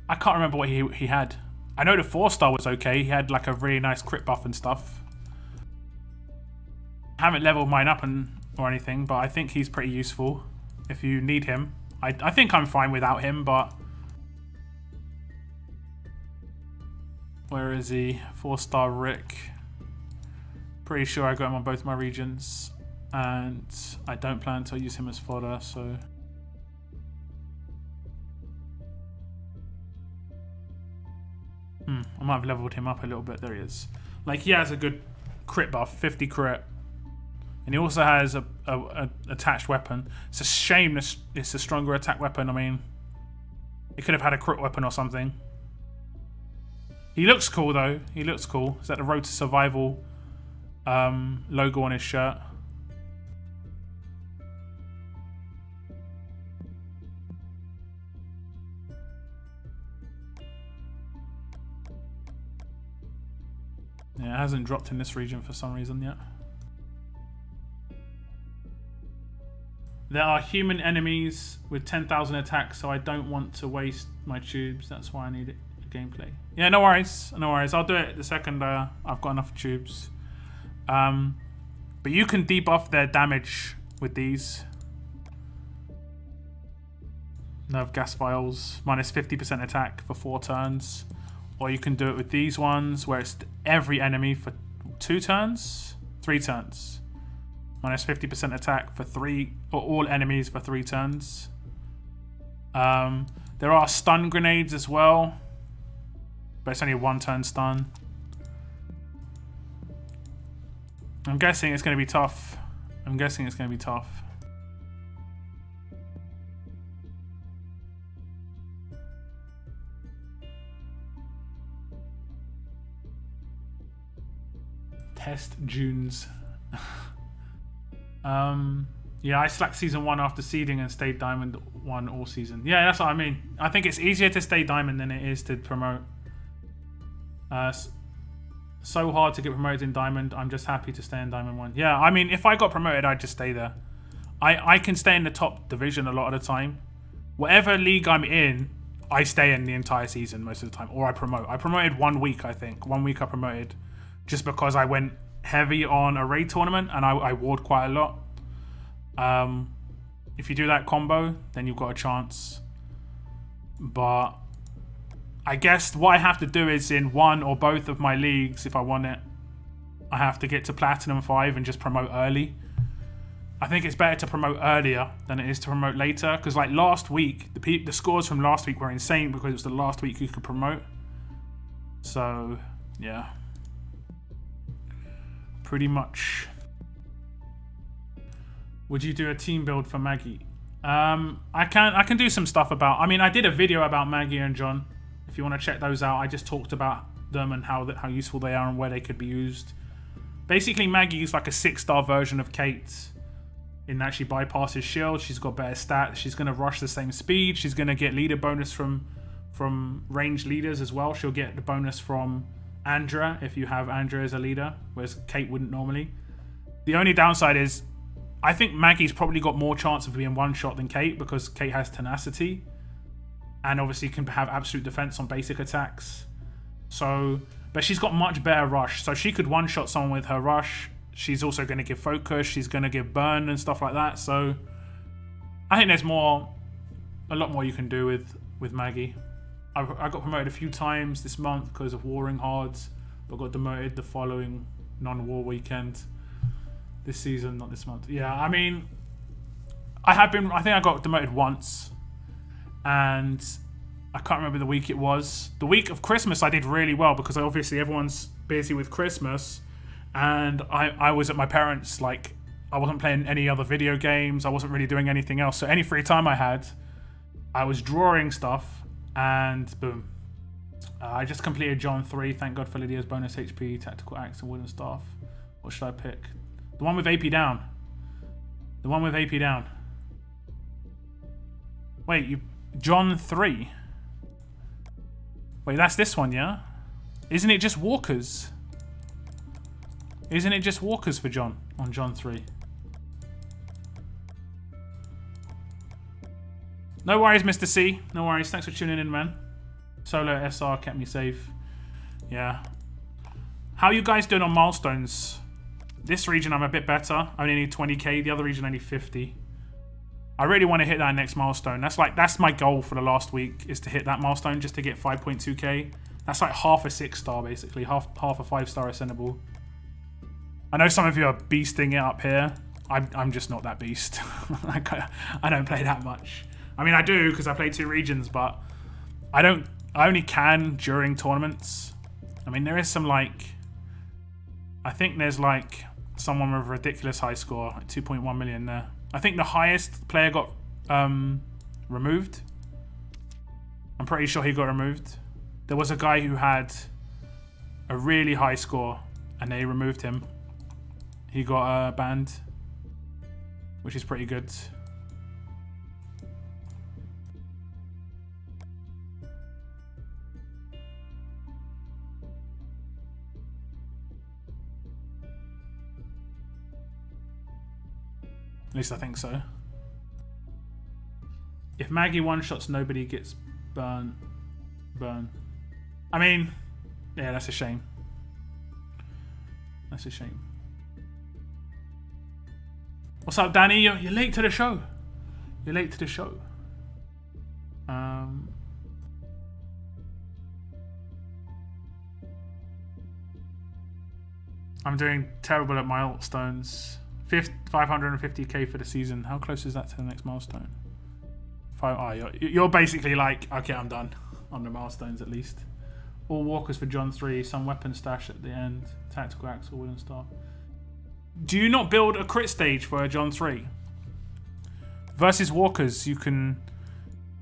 I can't remember what he had. I know the 4-star was okay. He had like a really nice crit buff and stuff. I haven't leveled mine up or anything, but I think he's pretty useful if you need him. I think I'm fine without him, but... Where is he? 4-star Rick. Pretty sure I got him on both my regions. And I don't plan to use him as fodder, so... I might have leveled him up a little bit. There he is. Like, he has a good crit buff, 50 crit. And he also has a attached weapon. It's a shame it's a stronger attack weapon. I mean, it could have had a crit weapon or something. He looks cool, though. He looks cool. Is that the Road to Survival logo on his shirt? Yeah, it hasn't dropped in this region for some reason yet. There are human enemies with 10,000 attacks, so I don't want to waste my tubes. That's why I need it for gameplay. Yeah, no worries. No worries. I'll do it the second I've got enough tubes. But you can debuff their damage with these. Nerve gas vials. Minus 50% attack for 4 turns. Or you can do it with these ones, where it's every enemy for 2 turns? 3 turns. Minus 50% attack for 3, or all enemies for 3 turns. There are stun grenades as well, but it's only a 1-turn stun. I'm guessing it's going to be tough. I'm guessing it's going to be tough. Pest Junes. Yeah, I slacked season 1 after seeding and stayed Diamond 1 all season. Yeah, that's what I mean. I think it's easier to stay Diamond than it is to promote. So hard to get promoted in Diamond. I'm just happy to stay in Diamond 1. Yeah, I mean, if I got promoted, I'd just stay there. I can stay in the top division a lot of the time. Whatever league I'm in, I stay in the entire season most of the time. Or I promote. I promoted 1 week, I think. 1 week I promoted. Just because I went heavy on a raid tournament and I ward quite a lot. If you do that combo, then you've got a chance. But I guess what I have to do is in one or both of my leagues, if I want it, I have to get to Platinum 5 and just promote early. I think it's better to promote earlier than it is to promote later. Because like last week, the scores from last week were insane because it was the last week you could promote. So, yeah. Pretty much. Would you do a team build for Maggie? I can do some stuff about... I mean, I did a video about Maggie and John. If you want to check those out, I just talked about them and how useful they are and where they could be used. Basically, Maggie is like a 6-star version of Kate in that she bypasses shield. She's got better stats. She's going to rush the same speed. She's going to get leader bonus from ranged leaders as well. She'll get the bonus from Andra if you have Andra as a leader, whereas Kate wouldn't normally. The only downside is I think Maggie's probably got more chance of being one-shot than Kate because Kate has tenacity and obviously can have absolute defense on basic attacks. So, but she's got much better rush, so she could one-shot someone with her rush. She's also going to give focus. She's going to give burn and stuff like that. So, I think there's a lot more you can do with Maggie. I got promoted a few times this month because of warring hards, but got demoted the following non-war weekend. This season, not this month. Yeah, I mean, I think I got demoted once, and I can't remember the week it was. The week of Christmas, I did really well because obviously everyone's busy with Christmas, and I was at my parents'. Like, I wasn't playing any other video games. I wasn't really doing anything else. So any free time I had, I was drawing stuff, and boom. I just completed John 3. Thank God for Lydia's bonus HP, tactical axe, and wooden staff. What should I pick? The one with AP down. The one with AP down. Wait, John 3? Wait, that's this one, yeah? Isn't it just walkers? Isn't it just walkers for John on John 3? No worries, Mr. C. No worries. Thanks for tuning in, man. Solo SR kept me safe. Yeah. How you guys doing on milestones? This region I'm a bit better. I only need 20k. The other region I need 50. I really want to hit that next milestone. That's my goal for the last week, is to hit that milestone just to get 5.2k. That's like half a 6-star basically, half a 5-star ascendable. I know some of you are beasting it up here. I'm just not that beast. I don't play that much. I mean, I do because I play 2 regions, but I only can during tournaments. I mean, there is some like, I think there's like someone with a ridiculous high score, like 2.1 million there. I think the highest player got removed. I'm pretty sure he got removed. There was a guy who had a really high score and they removed him. He got banned, which is pretty good. At least I think so. If Maggie one-shots, nobody gets burn. I mean, yeah, that's a shame. That's a shame. What's up, Danny? You're late to the show. You're late to the show. I'm doing terrible at milestones. 550k for the season. How close is that to the next milestone? You're basically like, okay, I'm done on the milestones at least. All walkers for John 3. Some weapon stash at the end. Tactical axe or wooden staff. Do you not build a crit stage for a John 3? Versus walkers, you can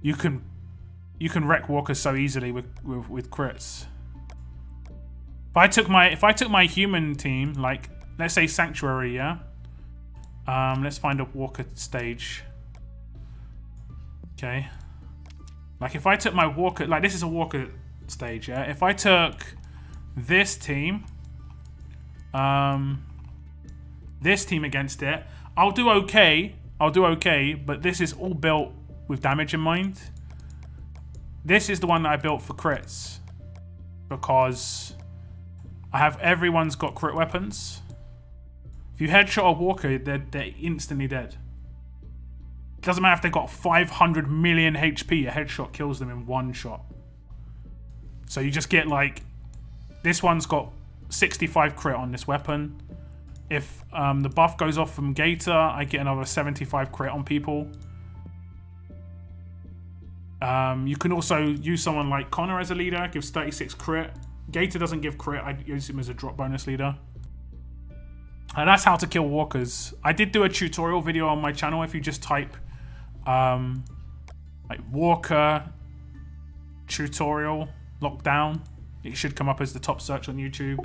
wreck walkers so easily with crits. If I took my human team, like let's say Sanctuary, yeah. Let's find a Walker stage. Okay. Like if I took my Walker, like this is a Walker stage, yeah. If I took this team against it, I'll do okay. But this is all built with damage in mind. This is the one that I built for crits because I have everyone's got crit weapons. If you headshot a Walker, they're instantly dead. It doesn't matter if they've got 500 million HP, a headshot kills them in one shot. So you just get like, this one's got 65 crit on this weapon. If the buff goes off from Gator, I get another 75 crit on people. You can also use someone like Connor as a leader, gives 36 crit. Gator doesn't give crit, I use him as a drop bonus leader. And that's how to kill walkers. I did do a tutorial video on my channel. If you just type like walker tutorial lockdown, it should come up as the top search on YouTube.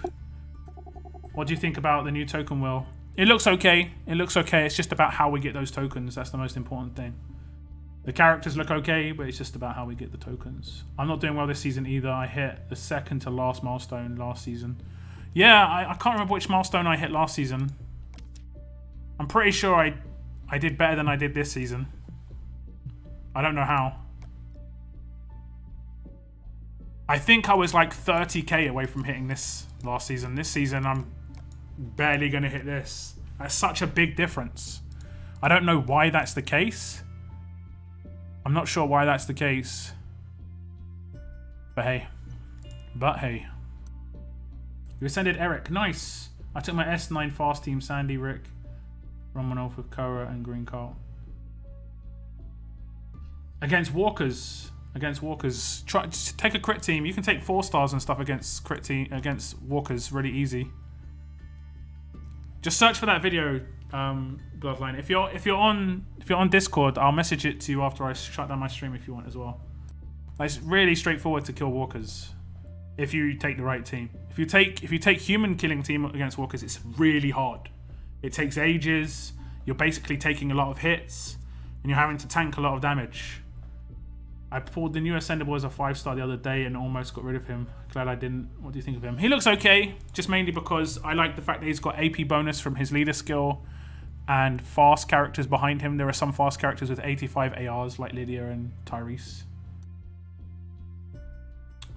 What do you think about the new token wheel? It looks okay. It looks okay. It's just about how we get those tokens. That's the most important thing. The characters look okay, but it's just about how we get the tokens. I'm not doing well this season either. I hit the second to last milestone last season. Yeah, I can't remember which milestone I hit last season. I'm pretty sure I did better than I did this season. I don't know how. I think I was like 30k away from hitting this last season. This season, I'm barely going to hit this. That's such a big difference. I don't know why that's the case. I'm not sure why that's the case. But hey. You ascended Eric. Nice. I took my S9 fast team. Sandy, Rick, Romanov with Kora and Green Carl. Against walkers. Try take a crit team. You can take 4 stars and stuff against against walkers really easy. Just search for that video, Bloodline. If you're on Discord, I'll message it to you after I shut down my stream if you want as well. It's really straightforward to kill walkers if you take the right team. If you take human killing team against walkers, it's really hard. It takes ages. You're basically taking a lot of hits, and you're having to tank a lot of damage. I pulled the new Ascendable as a 5-star the other day and almost got rid of him. Glad I didn't. What do you think of him? He looks okay, just mainly because I like the fact that he's got AP bonus from his leader skill and fast characters behind him. There are some fast characters with 85 ARs like Lydia and Tyrese.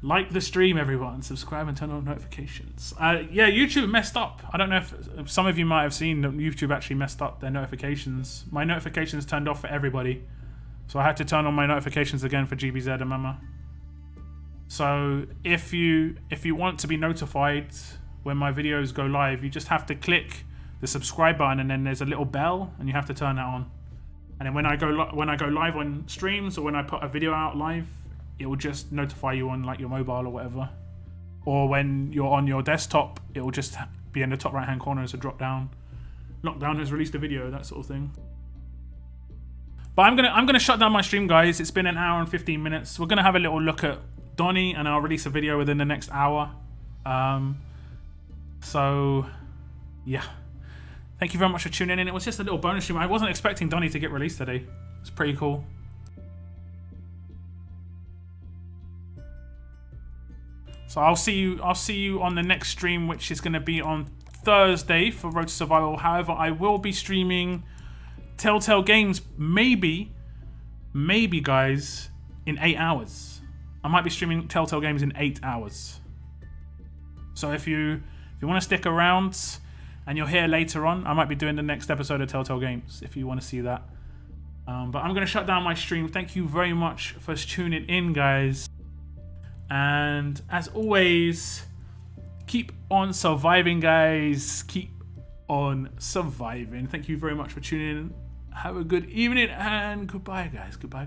Like the stream, everyone. Subscribe and turn on notifications. Yeah, YouTube messed up. I don't know if some of you might have seen that YouTube actually messed up their notifications. My notifications turned off for everybody. So I had to turn on my notifications again for GBZ and Mama. So if you want to be notified when my videos go live, you just have to click the subscribe button, and then there's a little bell, and you have to turn that on. And then when I go live on streams, or when I put a video out live, it will just notify you on like your mobile or whatever. Or when you're on your desktop, it will just be in the top right hand corner as a drop down. Lockdown has released a video, that sort of thing. But I'm gonna shut down my stream, guys. It's been an hour and 15 minutes. We're gonna have a little look at Donnie, and I'll release a video within the next hour. So yeah, thank you very much for tuning in. It was just a little bonus stream. I wasn't expecting Donnie to get released today. It's pretty cool. So I'll see you on the next stream, which is gonna be on Thursday for Road to Survival. However, I will be streaming Telltale Games, maybe guys, in 8 hours. I might be streaming Telltale Games in 8 hours. So if you want to stick around and you're here later on, I might be doing the next episode of Telltale Games if you want to see that. But I'm going to shut down my stream. Thank you very much for tuning in, guys. And as always, keep on surviving, guys. Keep on surviving. Thank you very much for tuning in. Have a good evening and goodbye, guys. Goodbye.